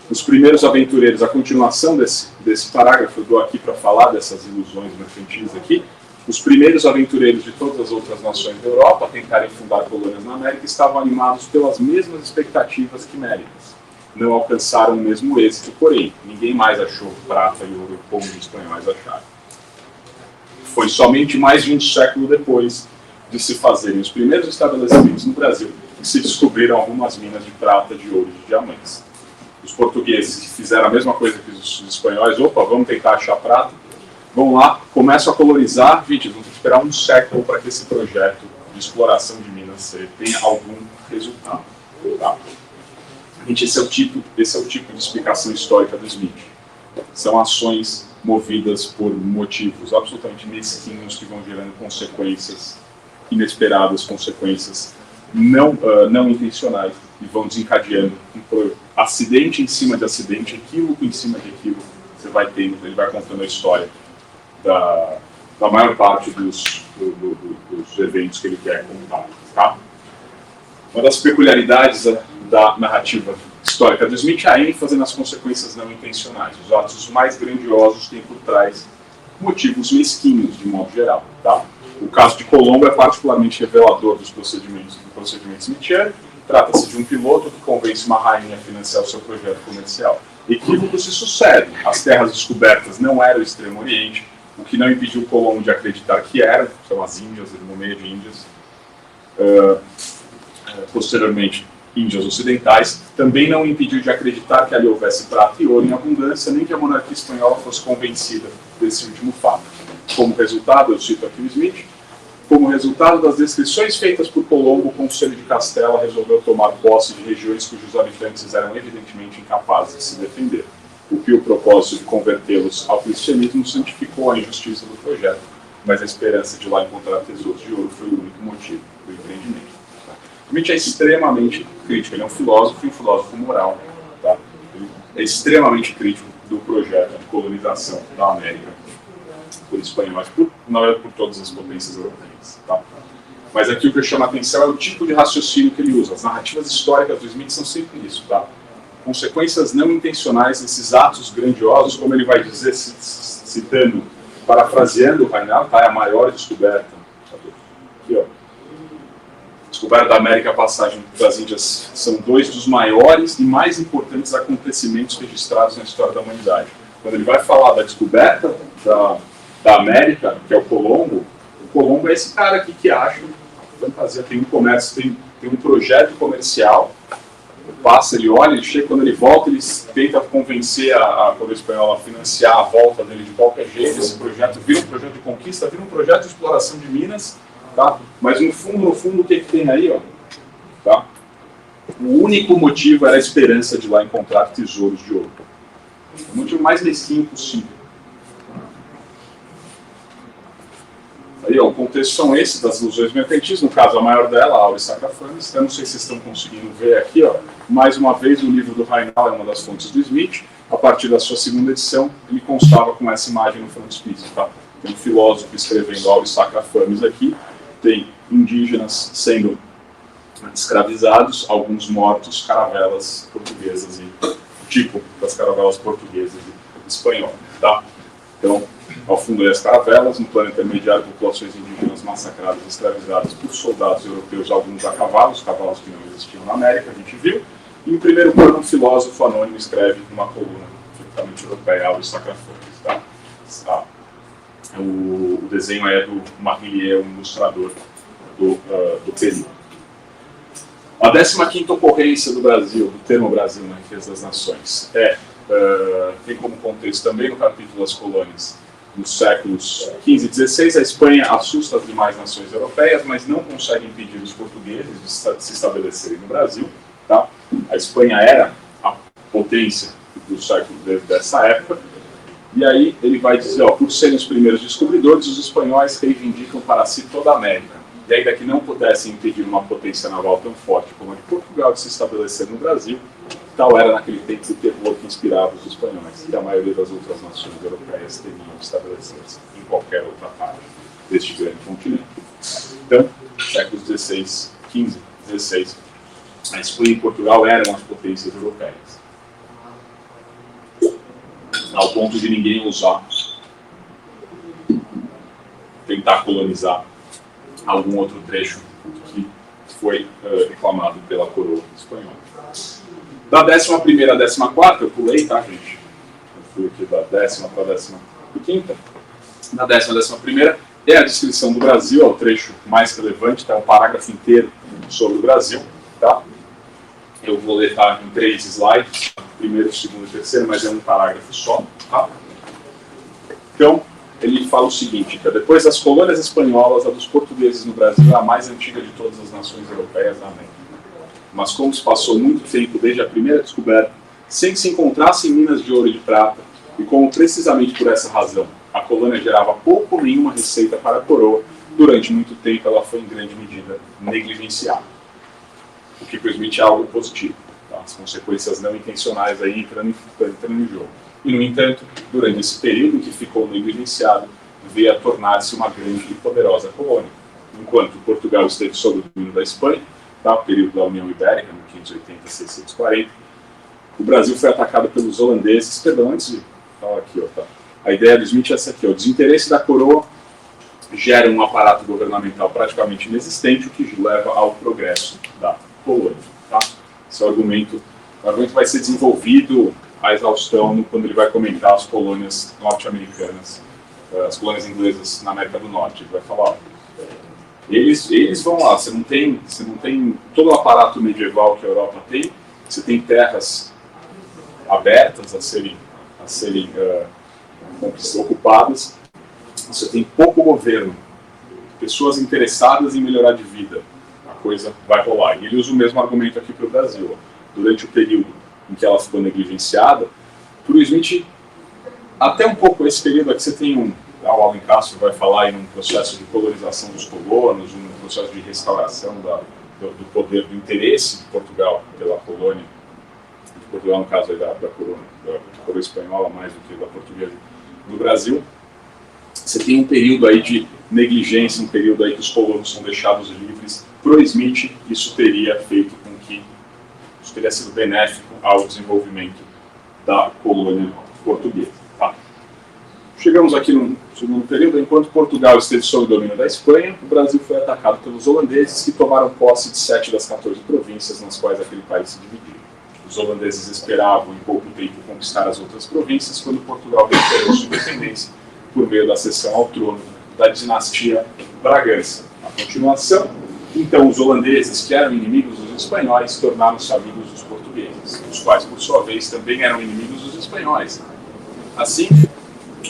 Os primeiros aventureiros, a continuação desse parágrafo, eu dou aqui para falar dessas ilusões mercantis aqui. Os primeiros aventureiros de todas as outras nações da Europa a tentarem fundar colônias na América estavam animados pelas mesmas expectativas quiméricas. Não alcançaram o mesmo êxito, porém, ninguém mais achou prata e ouro como os espanhóis acharam. Foi somente mais de um século depois de se fazerem os primeiros estabelecimentos no Brasil que se descobriram algumas minas de prata, de ouro e de diamantes. Os portugueses que fizeram a mesma coisa que os espanhóis, opa, vamos tentar achar prata, vão lá, começam a colonizar, gente, vão esperar um século para que esse projeto de exploração de minas tenha algum resultado. Tá? Gente, esse é o tipo de explicação histórica do Smith. São ações movidas por motivos absolutamente mesquinhos que vão gerando consequências inesperadas, consequências não intencionais, e vão desencadeando acidente em cima de acidente, equívoco em cima de equívoco. Você vai tendo, ele vai contando a história da maior parte dos eventos que ele quer contar. Tá? Uma das peculiaridades da narrativa histórica do Smith é a ênfase nas consequências não intencionais. Os atos mais grandiosos têm por trás motivos mesquinhos, de modo geral. Tá? O caso de Colombo é particularmente revelador do procedimento smithiano. Trata-se de um piloto que convence uma rainha a financiar o seu projeto comercial. Equívocos se sucedem. As terras descobertas não eram o Extremo Oriente, o que não impediu Colombo de acreditar que eram, são as Índias, no meio de Índias. Posteriormente, Índias Ocidentais, também não impediu de acreditar que ali houvesse prata e ouro em abundância, nem que a monarquia espanhola fosse convencida desse último fato. Como resultado, eu cito aqui o Smith, como resultado das descrições feitas por Colombo, o Conselho de Castela resolveu tomar posse de regiões cujos habitantes eram evidentemente incapazes de se defender. O pio propósito de convertê-los ao cristianismo santificou a injustiça do projeto, mas a esperança de lá encontrar tesouros de ouro foi o único motivo do empreendimento. Smith é extremamente crítico, ele é um filósofo e um filósofo moral. Tá? Ele é extremamente crítico do projeto de colonização da América por espanhóis, não é por todas as potências europeias. Tá? Mas aqui o que chama a atenção é o tipo de raciocínio que ele usa. As narrativas históricas do Smith são sempre isso. Tá? Consequências não intencionais desses atos grandiosos, como ele vai dizer, citando, parafraseando o Raynal, tá? É a maior descoberta. Aqui, ó. Descoberta da América e a passagem das Índias são dois dos maiores e mais importantes acontecimentos registrados na história da humanidade. Quando ele vai falar da descoberta da América, que é o Colombo é esse cara aqui que acha, fantasia, tem um comércio, tem um projeto comercial, passa, ele olha, ele chega, quando ele volta, ele tenta convencer a coroa espanhola a financiar a volta dele de qualquer jeito. Esse projeto vira um projeto de conquista, vira um projeto de exploração de minas. Tá? Mas no fundo, o que tem aí? Ó, tá? O único motivo era a esperança de lá encontrar tesouros de ouro. O motivo mais mesquinho possível. Aí, ó, o contexto são esses das ilusões mercantis, no caso a maior dela, a Aurea Sacra Fames. Eu não sei se vocês estão conseguindo ver aqui, ó. Mais uma vez, o livro do Raynal é uma das fontes do Smith. A partir da sua segunda edição, ele constava com essa imagem no frontispício. Tá? Tem um filósofo escrevendo Aurea Sacra Fames aqui. Tem indígenas sendo escravizados, alguns mortos, caravelas portuguesas e tipo das caravelas portuguesas e espanholas. Tá? Então, ao fundo das caravelas, no plano intermediário, populações indígenas massacradas e escravizadas por soldados europeus, alguns a cavalos que não existiam na América, a gente viu. E no primeiro plano, um filósofo anônimo escreve uma coluna, tipicamente europeia, Aurea Sacra Fames. Tá? O desenho é do Marrillier, um ilustrador do período. A 15ª ocorrência do Brasil, do termo Brasil na Riqueza das Nações, tem como contexto também no capítulo das colônias nos séculos XV e XVI, a Espanha assusta as demais nações europeias, mas não consegue impedir os portugueses de se estabelecerem no Brasil. Tá? A Espanha era a potência do século dessa época, e aí ele vai dizer, ó, por serem os primeiros descobridores, os espanhóis reivindicam para si toda a América, e ainda que não pudessem impedir uma potência naval tão forte como a de Portugal de se estabelecer no Brasil, tal era naquele tempo o terror que inspirava os espanhóis, que a maioria das outras nações europeias teriam de estabelecer-se em qualquer outra parte deste grande continente. Então, séculos XVI, XV, XVI, a Espanha e Portugal eram as potências europeias, ao ponto de ninguém ousar tentar colonizar algum outro trecho que foi reclamado pela coroa espanhola. Da 11ª à 14ª, eu pulei, tá, gente? Eu fui aqui da 10ª para a 15ª. Na 10ª à 11ª é a descrição do Brasil, é o trecho mais relevante, tá? Um parágrafo inteiro sobre o Brasil, tá? Eu vou ler, tá, em 3 slides, primeiro, segundo e terceiro, mas é um parágrafo só, tá? Então, ele fala o seguinte, que depois das colônias espanholas, a dos portugueses no Brasil é a mais antiga de todas as nações europeias da América. Mas como se passou muito tempo desde a primeira descoberta, sem que se encontrassem minas de ouro e de prata, e como precisamente por essa razão a colônia gerava pouco ou nenhuma receita para a coroa, durante muito tempo ela foi em grande medida negligenciada. O que para o Smith é algo positivo, tá? As consequências não intencionais aí entrando em jogo. E, no entanto, durante esse período em que ficou negligenciado, veio a tornar-se uma grande e poderosa colônia. Enquanto Portugal esteve sob o domínio da Espanha, tá? O período da União Ibérica, 1580 a 640, o Brasil foi atacado pelos holandeses. Perdão, antes de falar aqui, ó, tá? A ideia do Smith é essa aqui, ó, o desinteresse da coroa gera um aparato governamental praticamente inexistente, o que leva ao progresso da colônia. Tá? Esse argumento vai ser desenvolvido à exaustão quando ele vai comentar as colônias norte-americanas, as colônias inglesas na América do Norte. Ele vai falar, ó, eles vão lá, você não tem todo o aparato medieval que a Europa tem, você tem terras abertas a serem ocupadas, você tem pouco governo, pessoas interessadas em melhorar de vida, a coisa vai rolar. E ele usa o mesmo argumento aqui para o Brasil. Durante o período em que ela ficou negligenciada, para o Smith, até um pouco esse período aqui, você tem o Alan Castro vai falar em um processo de colonização dos colonos, um processo de restauração do poder, do interesse de Portugal pela colônia, de Portugal no caso aí da coroa espanhola mais do que da portuguesa, no Brasil. Você tem um período aí de negligência, um período aí que os colonos são deixados livres. Para o Smith, isso teria feito com que isso teria sido benéfico ao desenvolvimento da colônia portuguesa. Tá? Chegamos aqui no segundo período. Enquanto Portugal esteve sob o domínio da Espanha, o Brasil foi atacado pelos holandeses, que tomaram posse de 7 das 14 províncias nas quais aquele país se dividiu. Os holandeses esperavam em pouco tempo conquistar as outras províncias, quando Portugal recuperou sua independência por meio da cessão ao trono da dinastia Bragança. A continuação, então, os holandeses, que eram inimigos dos espanhóis, tornaram-se amigos dos portugueses, os quais, por sua vez, também eram inimigos dos espanhóis. Assim,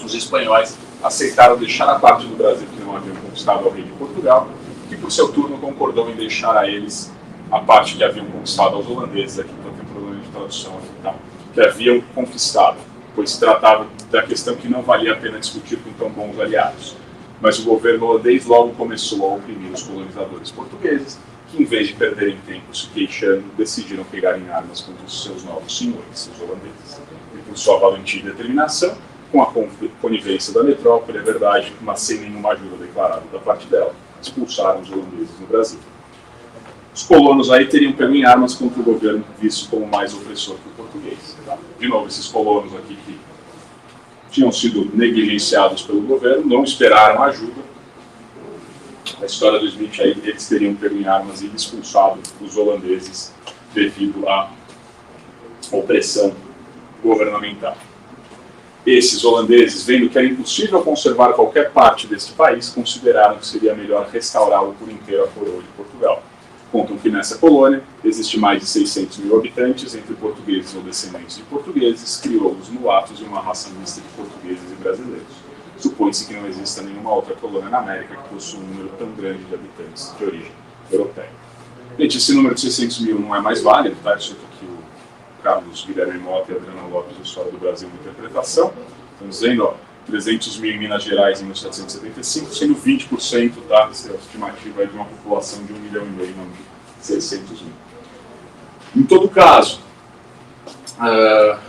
os espanhóis aceitaram deixar a parte do Brasil que não haviam conquistado ao rei de Portugal, que, por seu turno, concordou em deixar a eles a parte que haviam conquistado aos holandeses, aqui então tem problema de tradução aqui, tá? Que haviam conquistado, pois se tratava da questão que não valia a pena discutir com tão bons aliados. Mas o governo holandês logo começou a oprimir os colonizadores portugueses, que em vez de perderem tempo se queixando, decidiram pegar em armas contra os seus novos senhores, os holandeses. E por sua valentia e determinação, com a conivência da metrópole, é verdade, mas sem nenhuma ajuda declarada da parte dela, expulsaram os holandeses no Brasil. Os colonos aí teriam pego em armas contra o governo visto como mais opressor que o português. Tá? De novo, esses colonos aqui que tinham sido negligenciados pelo governo, não esperaram ajuda. A história do Smith aí, eles teriam pego em armas e expulsado os holandeses devido à opressão governamental. Esses holandeses, vendo que era impossível conservar qualquer parte deste país, consideraram que seria melhor restaurá-lo por inteiro a coroa de Portugal. Contam que nessa colônia existe mais de 600 mil habitantes, entre portugueses ou descendentes de portugueses, crioulos, mulatos e uma raça mista de portugueses e brasileiros. supõe-se que não exista nenhuma outra colônia na América que possua um número tão grande de habitantes de origem europeia. Gente, esse número de 600 mil não é mais válido, tá? Isso aqui o Carlos Guilherme Mota e Adriana Lopes, História do Brasil, uma interpretação. Estão dizendo, ó, 300 mil em Minas Gerais em 1775, sendo 20% da estimativa de uma população de 1,5 milhão, não de 600 mil. Em todo caso,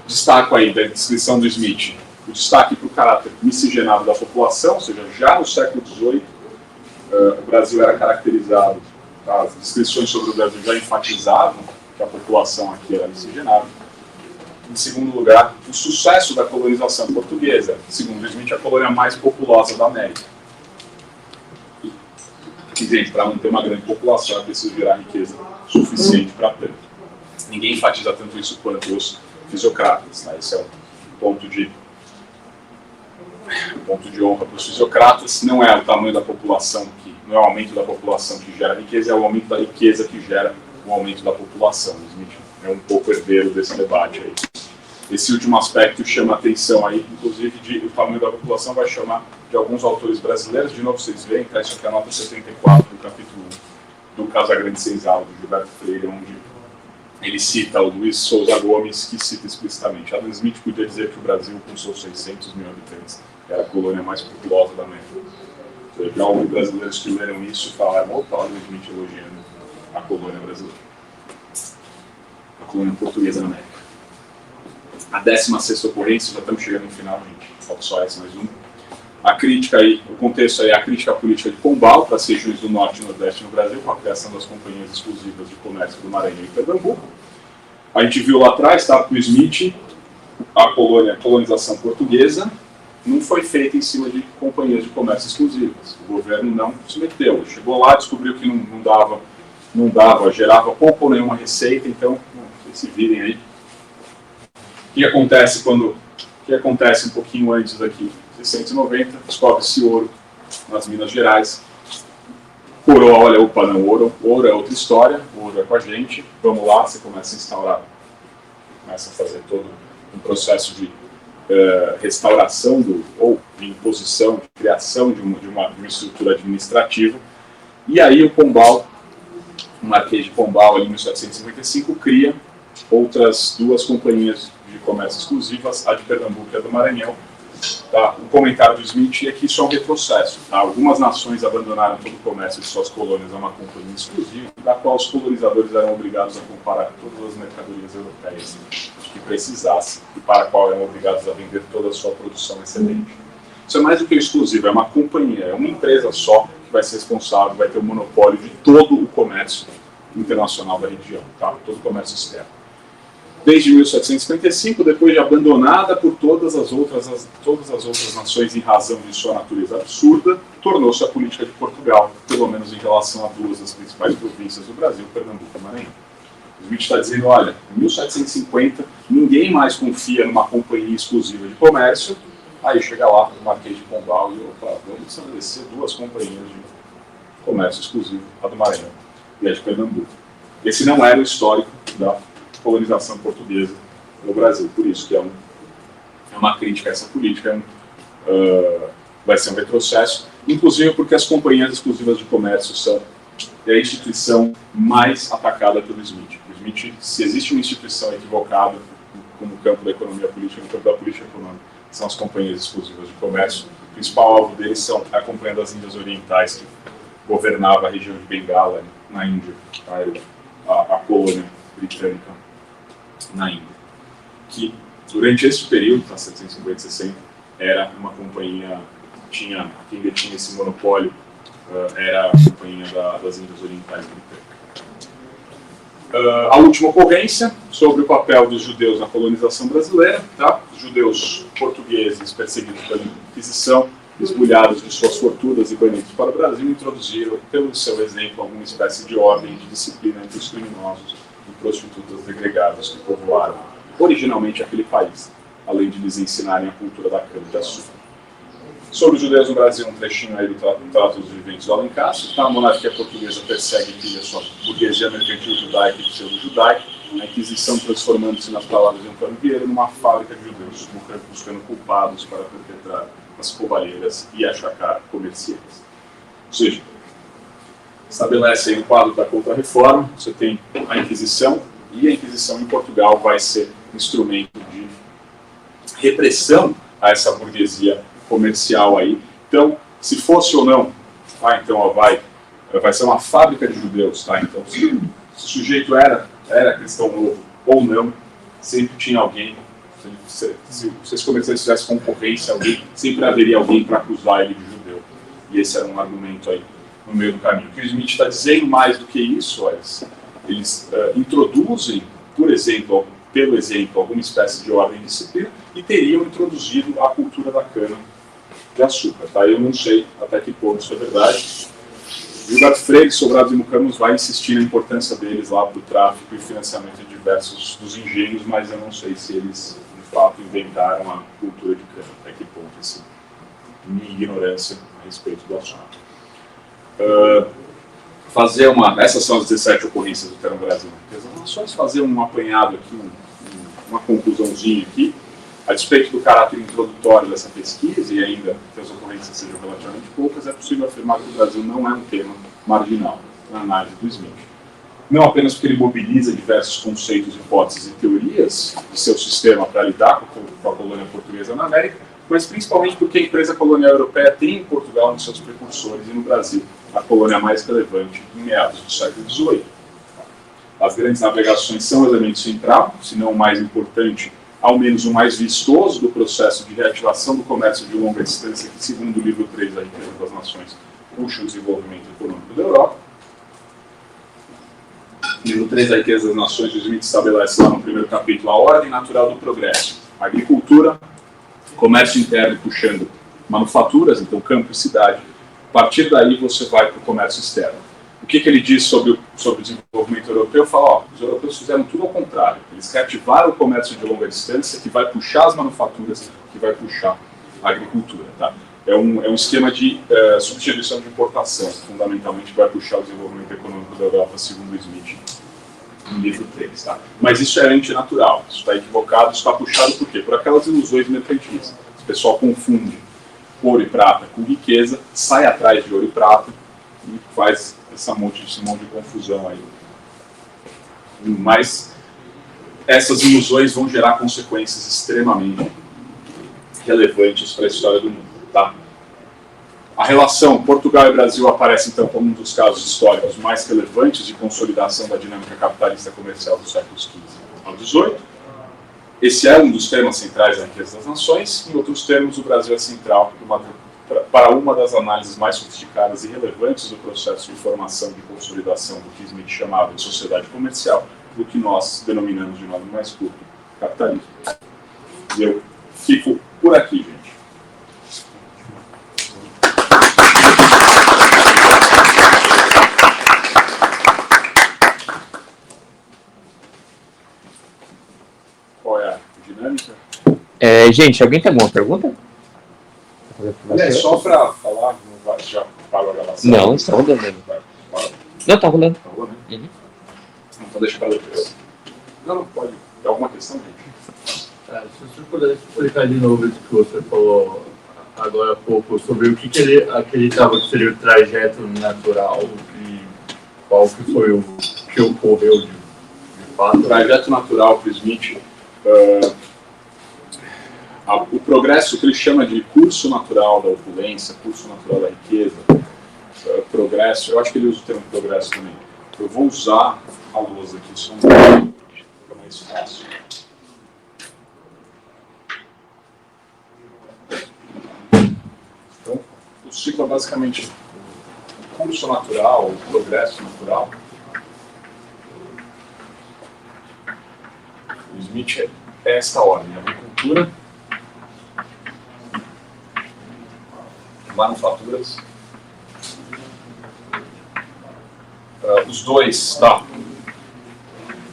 destaco aí da descrição do Smith, o destaque para o caráter miscigenado da população, ou seja, já no século XVIII, o Brasil era caracterizado, as descrições sobre o Brasil já enfatizavam que a população aqui era miscigenada. Em segundo lugar, o sucesso da colonização portuguesa, segundo Smith, a colônia mais populosa da América. E, gente, para manter uma grande população é preciso gerar riqueza suficiente para tanto. Ninguém enfatiza tanto isso quanto os fisiocratas. Né? Esse é um ponto de honra para os fisiocratas. Não é o tamanho da população, não é o aumento da população que gera riqueza, é o aumento da riqueza que gera o aumento da população. Smith é um pouco herdeiro desse debate aí. Esse último aspecto chama a atenção aí, inclusive, o tamanho da população vai chamar de alguns autores brasileiros. De novo, vocês veem, tá? Isso aqui é a nota 74 do capítulo 1 do Casagrande Senzala, do Gilberto Freire, onde ele cita o Luiz Souza Gomes, que cita explicitamente. Adam Smith podia dizer que o Brasil, com seus 600 mil habitantes, era a colônia mais populosa da América. Já houve brasileiros que leram isso e falaram, opa, Adam Smith elogiando a colônia brasileira. A colônia portuguesa na América. A 16ª ocorrência, já estamos chegando no final, gente, falta só essa mais uma. A crítica aí, o contexto aí é a crítica política de Pombal para as regiões do Norte e Nordeste no Brasil, com a criação das companhias exclusivas de comércio do Maranhão e Pernambuco. A gente viu lá atrás, estava com o Smith, a colonização portuguesa não foi feita em cima de companhias de comércio exclusivas. O governo não se meteu. Chegou lá, descobriu que não dava, gerava pouco ou nenhuma receita, então, vocês se virem aí. O que acontece um pouquinho antes daqui, 690, descobre-se ouro nas Minas Gerais. Coroa, olha, opa, não, ouro é outra história, ouro é com a gente, vamos lá, você começa a instaurar, começa a fazer todo um processo de restauração ou de imposição, de criação de uma estrutura administrativa. E aí o Pombal, o Marquês de Pombal, ali em 1755, cria outras duas companhias de comércio exclusivas, a de Pernambuco e a do Maranhão. Tá? O comentário do Smith é que isso é um retrocesso. Tá? Algumas nações abandonaram todo o comércio de suas colônias a uma companhia exclusiva, da qual os colonizadores eram obrigados a comparar todas as mercadorias europeias que precisassem e para a qual eram obrigados a vender toda a sua produção excedente. Isso é mais do que exclusivo, é uma companhia, é uma empresa só que vai ser responsável, vai ter o monopólio de todo o comércio internacional da região, tá? Todo o comércio externo. Desde 1755, depois de abandonada por todas as outras nações em razão de sua natureza absurda, tornou-se a política de Portugal, pelo menos em relação a duas das principais províncias do Brasil, Pernambuco e Maranhão. O Smith está dizendo, olha, em 1750, ninguém mais confia numa companhia exclusiva de comércio, aí chega lá o Marquês de Pombal e opa, vamos estabelecer duas companhias de comércio exclusivo, a do Maranhão e a de Pernambuco. Esse não era o histórico da colonização portuguesa no Brasil, por isso que é uma crítica a essa política, vai ser um retrocesso, inclusive porque as companhias exclusivas de comércio são a instituição mais atacada pelo Smith. O Smith, se existe uma instituição equivocada no campo da economia política, no campo da política econômica, são as companhias exclusivas de comércio. O principal alvo deles são a Companhia das Índias Orientais, que governava a região de Bengala, na Índia, a colônia britânica na Índia, que durante esse período, 1750 e 60, era uma companhia, quem detinha esse monopólio era a Companhia das Índias Orientais Britânicas. A última ocorrência sobre o papel dos judeus na colonização brasileira, tá? Os judeus portugueses perseguidos pela Inquisição, esbulhados de suas fortunas e banidos para o Brasil, introduziram, pelo seu exemplo, alguma espécie de ordem de disciplina entre os criminosos e prostitutas degregadas que povoaram originalmente aquele país, além de lhes ensinarem a cultura da cana-de-açúcar. Sobre os judeus no Brasil, um trechinho aí do Trato dos Viventes do Alencastre. A monarquia portuguesa persegue e pilha sua burguesia mercantil judaica e pseudo-judaica, A Inquisição transformando-se, nas palavras de Antônio Vieira, numa fábrica de judeus, buscando culpados para perpetrar as roubalheiras e achacar comerciais. Ou seja, estabelece aí um quadro da Contra-Reforma, você tem a Inquisição, e a Inquisição em Portugal vai ser instrumento de repressão a essa burguesia comercial aí. Então, se fosse ou não, tá? Então ó, vai ser uma fábrica de judeus, tá? Então, se o sujeito era cristão novo ou não, sempre tinha alguém, se os comerciantes tivessem concorrência, sempre haveria alguém para acusar ele de judeu. E esse era um argumento aí no meio do caminho. O que o Smith está dizendo mais do que isso, eles introduzem, pelo exemplo, alguma espécie de ordem e disciplina e teriam introduzido a cultura da cana-de-açúcar. Tá? Eu não sei até que ponto isso é verdade. Gilberto Freire, Sobrados e Mucanos, vai insistir na importância deles lá para o tráfico e financiamento de diversos dos engenhos, mas eu não sei se eles, de fato, inventaram a cultura de cana. Até que ponto, assim, minha ignorância a respeito do assunto. Essas são as 17 ocorrências do Termo Brasil nas Nações, fazer um apanhado aqui, uma conclusãozinha aqui, a despeito do caráter introdutório dessa pesquisa, e ainda que as ocorrências sejam relativamente poucas, é possível afirmar que o Brasil não é um tema marginal na análise do Smith. Não apenas porque ele mobiliza diversos conceitos, hipóteses e teorias de seu sistema para lidar com a colônia portuguesa na América, mas principalmente porque a empresa colonial europeia tem em Portugal nos seus precursores e no Brasil a colônia mais relevante em meados do século XVIII. As grandes navegações são o elemento central, se não o mais importante, ao menos o mais vistoso do processo de reativação do comércio de longa distância, que, segundo o livro 3 da Riqueza das Nações, puxa o desenvolvimento econômico da Europa. Livro 3 da Riqueza das Nações, o Smith estabelece lá no primeiro capítulo a ordem natural do progresso. Agricultura, comércio interno puxando manufaturas, então campo e cidade. A partir daí você vai para o comércio externo. O que ele diz sobre o desenvolvimento europeu? Fala, os europeus fizeram tudo ao contrário. Eles reativaram o comércio de longa distância, que vai puxar as manufaturas, que vai puxar a agricultura. Tá? É um esquema de substituição de importação, fundamentalmente, que vai puxar o desenvolvimento econômico da Europa, segundo o Smith, no livro 3. Tá? Mas isso é antinatural, isso está equivocado, isso está puxado por quê? Por aquelas ilusões mercantis. O pessoal confunde ouro e prata com riqueza, sai atrás de ouro e prata e faz esse monte de confusão aí. Mas essas ilusões vão gerar consequências extremamente relevantes para a história do mundo. Tá? A relação Portugal e Brasil aparece, então, como um dos casos históricos mais relevantes de consolidação da dinâmica capitalista comercial dos séculos XV ao XVIII. Esse é um dos temas centrais da Riqueza das Nações. Em outros termos, o Brasil é central para uma das análises mais sofisticadas e relevantes do processo de formação e consolidação do que Smith chamava de sociedade comercial, do que nós denominamos de nome mais curto, capitalismo. E eu fico por aqui, gente. Qual é a dinâmica? Gente, alguém tem alguma pergunta? Só para falar, já parou a gravação? Não, está rolando. Não, está rolando. Tá rolando? Uhum. Então deixa para depois. Não, pode. Tem alguma questão, gente? Se você pudesse explicar de novo isso que você falou agora há pouco, sobre o que ele acreditava que seria o trajeto natural e qual que foi o que ocorreu de fato. O trajeto natural para o Smith, o progresso que ele chama de curso natural da opulência, curso natural da riqueza, progresso, eu acho que ele usa o termo progresso também. Eu vou usar a lousa aqui, só fica mais fácil. Então, o ciclo é basicamente o curso natural, o progresso natural. O Smith é esta ordem: agricultura, manufaturas, os dois, tá?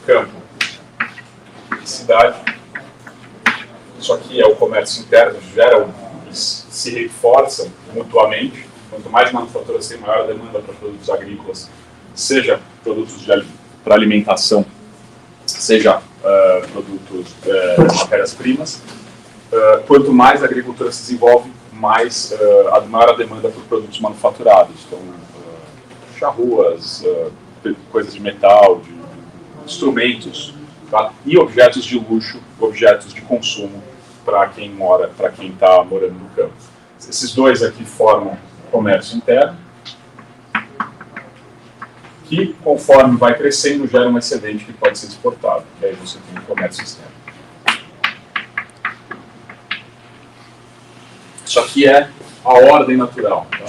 Campo e cidade. Isso aqui é o comércio interno, eles se reforçam mutuamente. Quanto mais manufaturas tem, maior a demanda para produtos agrícolas, seja produtos para alimentação, seja produtos, matérias-primas. Quanto mais a agricultura se desenvolve, maior a demanda por produtos manufaturados. Então, charruas, coisas de metal, de instrumentos, tá? E objetos de luxo, objetos de consumo para quem está morando no campo. Esses dois aqui formam comércio interno, que, conforme vai crescendo, gera um excedente que pode ser exportado. E aí você tem o comércio externo. Isso aqui é a ordem natural. Tá?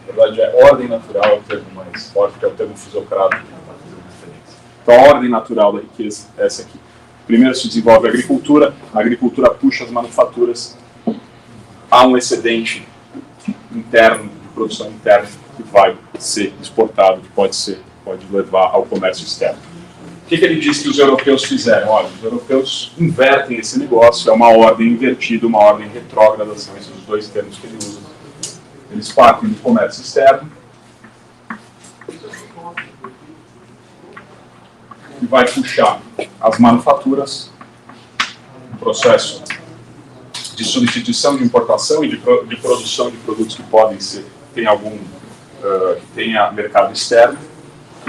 Na verdade, ordem natural é o termo mais forte, que é o termo fisiocrático. Então, a ordem natural da riqueza é essa aqui. Primeiro se desenvolve a agricultura puxa as manufaturas, há um excedente interno, de produção interna, que vai ser exportado, que pode levar ao comércio externo. O que ele diz que os europeus fizeram? Olha, os europeus invertem esse negócio, é uma ordem invertida, uma ordem retrógrada, são esses os dois termos que ele usa. Eles partem do comércio externo, e vai puxar as manufaturas, um processo de substituição de importação e de produção de produtos que podem ser, que tenha mercado externo,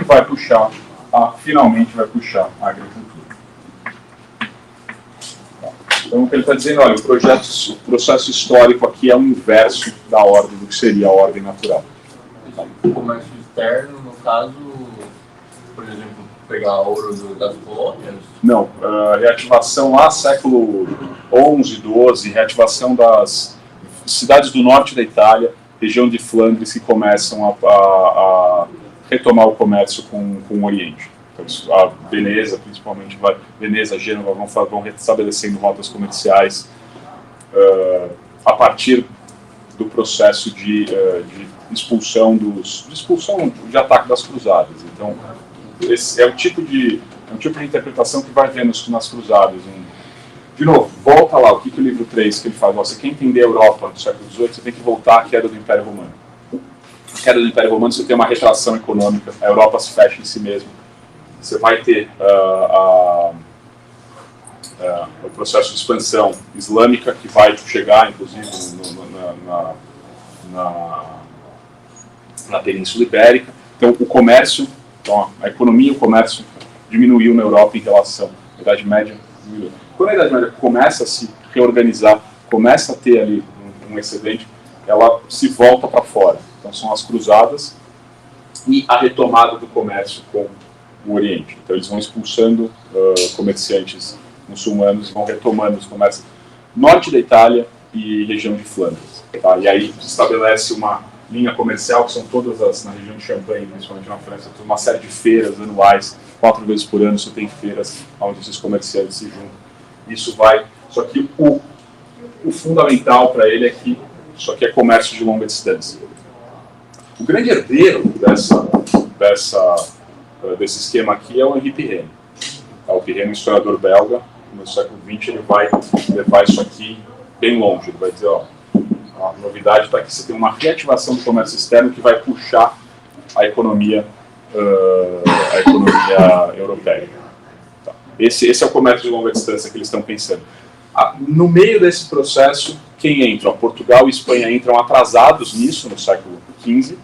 e vai puxar, finalmente vai puxar a agricultura. Então, o que ele está dizendo, olha, o processo histórico aqui é o inverso da ordem, do que seria a ordem natural. O comércio externo, no caso, por exemplo, pegar ouro das colônias? Não, reativação lá, século XI, XII, reativação das cidades do norte da Itália, região de Flandres, que começam a retomar o comércio com o Oriente. Então, a Veneza, principalmente, Veneza, Gênova, vão restabelecendo rotas comerciais a partir do processo de expulsão de ataque das cruzadas. Então, esse é um tipo de interpretação que vai ver nas cruzadas. De novo, volta lá, o que o livro 3 que ele faz? Você quer entender a Europa do século XVIII, você tem que voltar à queda do Império Romano. Na queda do Império Romano você tem uma retração econômica, a Europa se fecha em si mesma. Você vai ter o processo de expansão islâmica, que vai chegar, inclusive, na Península Ibérica. Então, o comércio, a economia e o comércio diminuiu na Europa em relação à Idade Média. Diminuiu. Quando a Idade Média começa a se reorganizar, começa a ter ali um excedente, ela se volta para fora. Então, são as cruzadas e a retomada do comércio com o Oriente. Então, eles vão expulsando comerciantes muçulmanos e vão retomando os comércios norte da Itália e região de Flandres. Tá? E aí se estabelece uma linha comercial, que são todas na região de Champagne, principalmente na França, uma série de feiras anuais, 4 vezes por ano você tem feiras onde esses comerciantes se juntam. Isso vai... Só que o fundamental para ele é que isso aqui é comércio de longa distância. O grande herdeiro desse esquema aqui é o Henri Pirenne. O Pirenne, um historiador belga, no século XX, ele vai levar isso aqui bem longe. Ele vai dizer, a novidade está que você tem uma reativação do comércio externo que vai puxar a economia europeia. Tá. Esse é o comércio de longa distância que eles estão pensando. No meio desse processo, quem entra? Portugal e Espanha entram atrasados nisso, no século XV,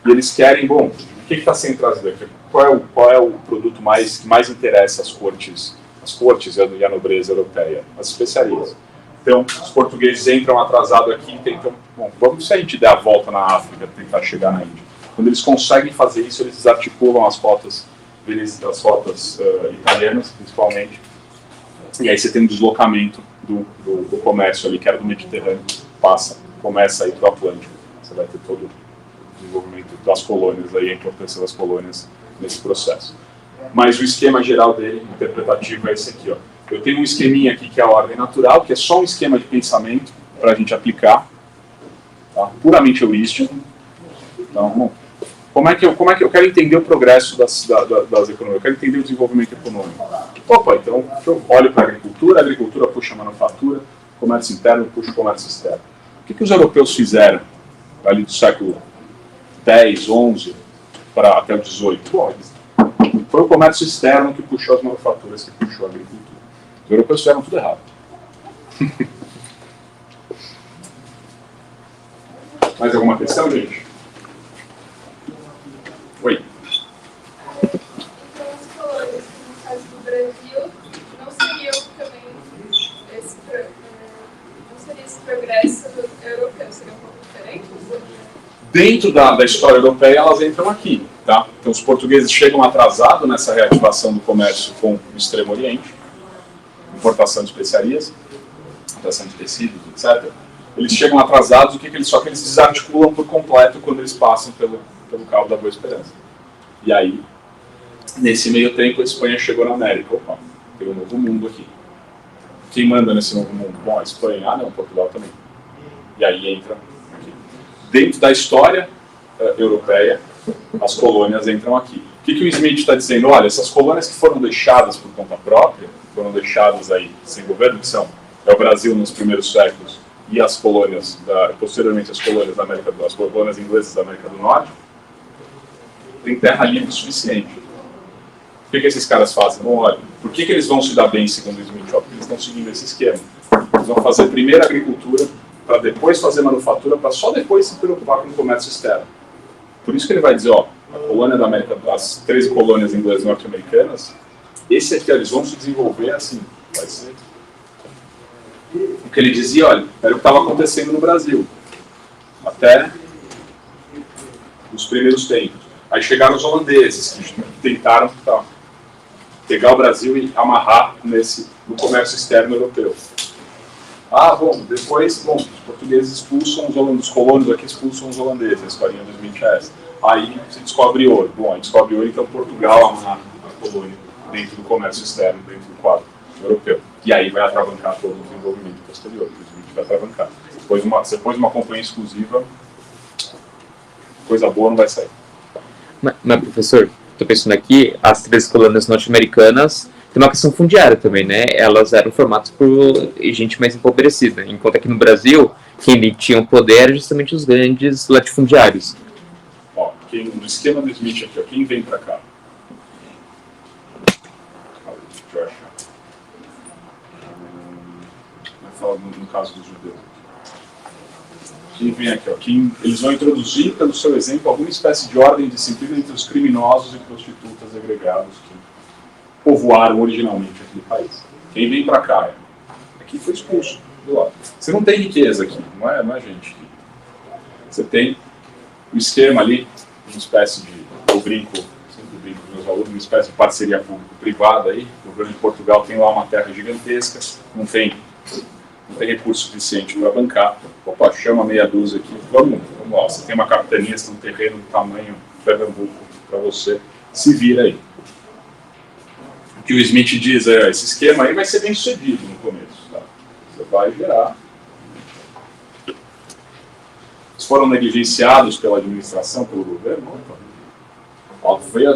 e eles querem, o que está sendo trazido aqui? Qual é o produto que mais interessa às cortes e à nobreza europeia? As especiarias. Então, os portugueses entram atrasados aqui e tentam, vamos ver se a gente der a volta na África, tentar chegar na Índia. Quando eles conseguem fazer isso, eles desarticulam as rotas italianas, principalmente, e aí você tem um deslocamento do comércio ali, que era do Mediterrâneo, começa a ir para o Atlântico. Você vai ter todo o desenvolvimento das colônias, aí, a importância das colônias nesse processo. Mas o esquema geral dele, interpretativo, é esse aqui. Eu tenho um esqueminha aqui que é a ordem natural, que é só um esquema de pensamento para a gente aplicar, tá? Puramente heurístico. Então, como é que eu quero entender o progresso das economias? Eu quero entender o desenvolvimento econômico. Então eu olho para a agricultura puxa a manufatura, comércio interno puxa o comércio externo. O que os europeus fizeram ali do século X, XI, até o XVIII? Foi o comércio externo que puxou as manufaturas, que puxou a agricultura. Os europeus fizeram tudo errado. Mais alguma questão, gente? Oi. Então, as colônias, no caso do Brasil, não seriam também não seria esse progresso europeu, seria um pouco diferente? Dentro da história europeia, elas entram aqui. Tá? Então, os portugueses chegam atrasados nessa reativação do comércio com o Extremo Oriente, importação de especiarias, importação de tecidos, etc. Eles chegam atrasados, só que eles desarticulam por completo quando eles passam pelo Cabo da Boa Esperança. E aí, nesse meio tempo, a Espanha chegou na América. Opa, tem um novo mundo aqui. Quem manda nesse novo mundo? Bom, a Espanha. Ah, não, Portugal também. E aí entra aqui. Dentro da história europeia, as colônias entram aqui. O que o Smith está dizendo? Olha, essas colônias que foram deixadas por conta própria, foram deixadas aí sem governo, que são o Brasil nos primeiros séculos e as colônias, posteriormente as colônias da América, as colônias inglesas da América do Norte, tem terra livre o suficiente. O que esses caras fazem? Bom, olha, por que eles vão se dar bem, segundo o Smith? Porque eles estão seguindo esse esquema. Eles vão fazer primeiro agricultura, para depois fazer manufatura, para só depois se preocupar com o comércio externo. Por isso que ele vai dizer, ó, a colônia da América, as 13 colônias inglesas norte-americanas, esse aqui, eles vão se desenvolver assim, vai ser. O que ele dizia, olha, era o que estava acontecendo no Brasil, até os primeiros tempos. Aí chegaram os holandeses, que tentaram pegar o Brasil e amarrar no comércio externo europeu. Ah, bom, depois, os portugueses expulsam os colonos aqui expulsam os holandeses, a historinha dos 20 reais. Aí se descobre ouro. Bom, aí descobre ouro, então Portugal amarra a colônia dentro do comércio externo, dentro do quadro europeu. E aí vai atravancar todo o desenvolvimento posterior, que vai atravancar. Você pôs uma companhia exclusiva, coisa boa não vai sair. Mas professor, estou pensando aqui, as 13 colônias norte-americanas tem uma questão fundiária também, né? Elas eram formadas por gente mais empobrecida, enquanto aqui no Brasil, quem tinha o poder eram justamente os grandes latifundiários. Ó, no esquema do Smith aqui, ó, quem vem para cá? Deixa eu achar. Vai falar no caso dos judeus. Quem vem aqui, ó, eles vão introduzir, pelo seu exemplo, alguma espécie de ordem e disciplina entre os criminosos e prostitutas agregados que povoaram originalmente aquele país. Quem vem para cá, aqui foi expulso do lado. Você não tem riqueza aqui, não é gente. Você tem o esquema ali, uma espécie de, eu brinco, sempre brinco com meus alunos, uma espécie de parceria público-privada aí. O governo de Portugal tem lá uma terra gigantesca, não tem recurso suficiente para bancar. Opa, chama meia dúzia aqui, vamos lá. Você tem uma capitania, você tem um terreno do tamanho Pernambuco para você, se vira aí. O que o Smith diz é, esse esquema aí vai ser bem sucedido no começo, tá? Você vai gerar. Eles foram negligenciados pela administração, pelo governo,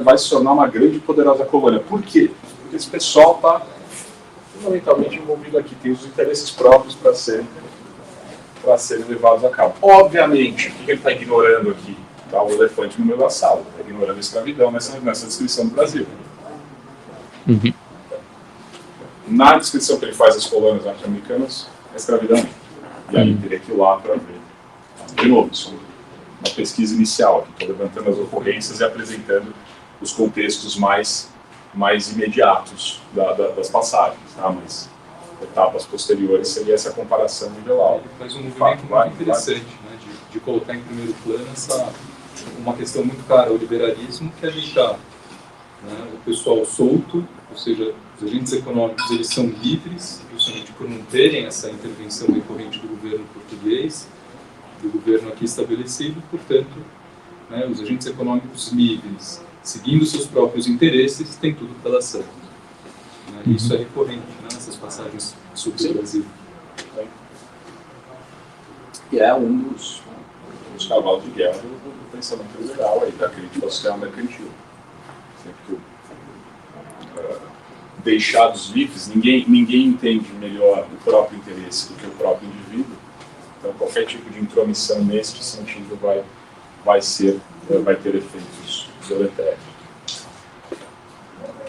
vai se tornar uma grande e poderosa colônia. Por quê? Porque esse pessoal está fundamentalmente envolvido aqui, tem os interesses próprios para serem levados a cabo. Obviamente, o que ele está ignorando aqui? Tá, o elefante no meio da sala, está ignorando a escravidão nessa descrição do Brasil. Uhum. Na descrição que ele faz das colônias norte-americanas, a escravidão. E aí teria que ir lá para ver. De novo, isso é uma pesquisa inicial, estou levantando as ocorrências e apresentando os contextos mais imediatos das passagens, tá? Mas etapas posteriores seria essa comparação nivelada. Ele faz um movimento muito interessante, né, de colocar em primeiro plano uma questão muito clara ao liberalismo, que é deixar, né, o pessoal solto, ou seja, os agentes econômicos eles são livres, justamente por não terem essa intervenção recorrente do governo português, do governo aqui estabelecido, portanto, né, os agentes econômicos livres, seguindo seus próprios interesses, tem tudo para dar certo. Né? Isso é recorrente, né, nessas passagens sobre o Brasil. E é um dos cavalos de guerra do pensamento liberal, aí, da crítica ao sistema mercantil. Deixados livres, ninguém entende melhor o próprio interesse do que o próprio indivíduo. Então, qualquer tipo de intromissão neste sentido vai ter efeitos deletérios.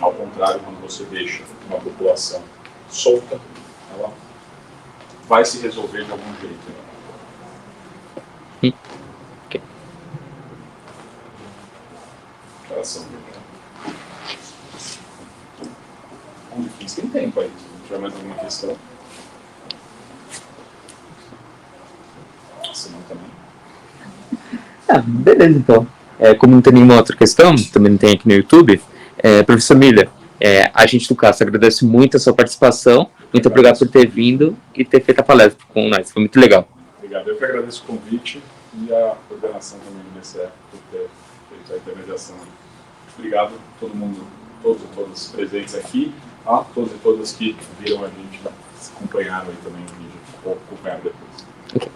Ao contrário, quando você deixa uma população solta, ela vai se resolver de algum jeito. Ok. Declaração. Bom, difícil, tem tempo aí. Se tiver mais alguma questão. Se não, também. Beleza, então. Como não tem nenhuma outra questão, também não tem aqui no YouTube, professor Miller, a gente do CASA agradece muito a sua participação, muito obrigado por ter vindo e ter feito a palestra com nós, foi muito legal. Obrigado, eu que agradeço o convite e a coordenação também do BCE por ter feito a intermediação. Obrigado a todo mundo, todos e todas presentes aqui, a todos e todas que viram a gente, acompanharam aí também o vídeo, ou acompanharam depois. Okay.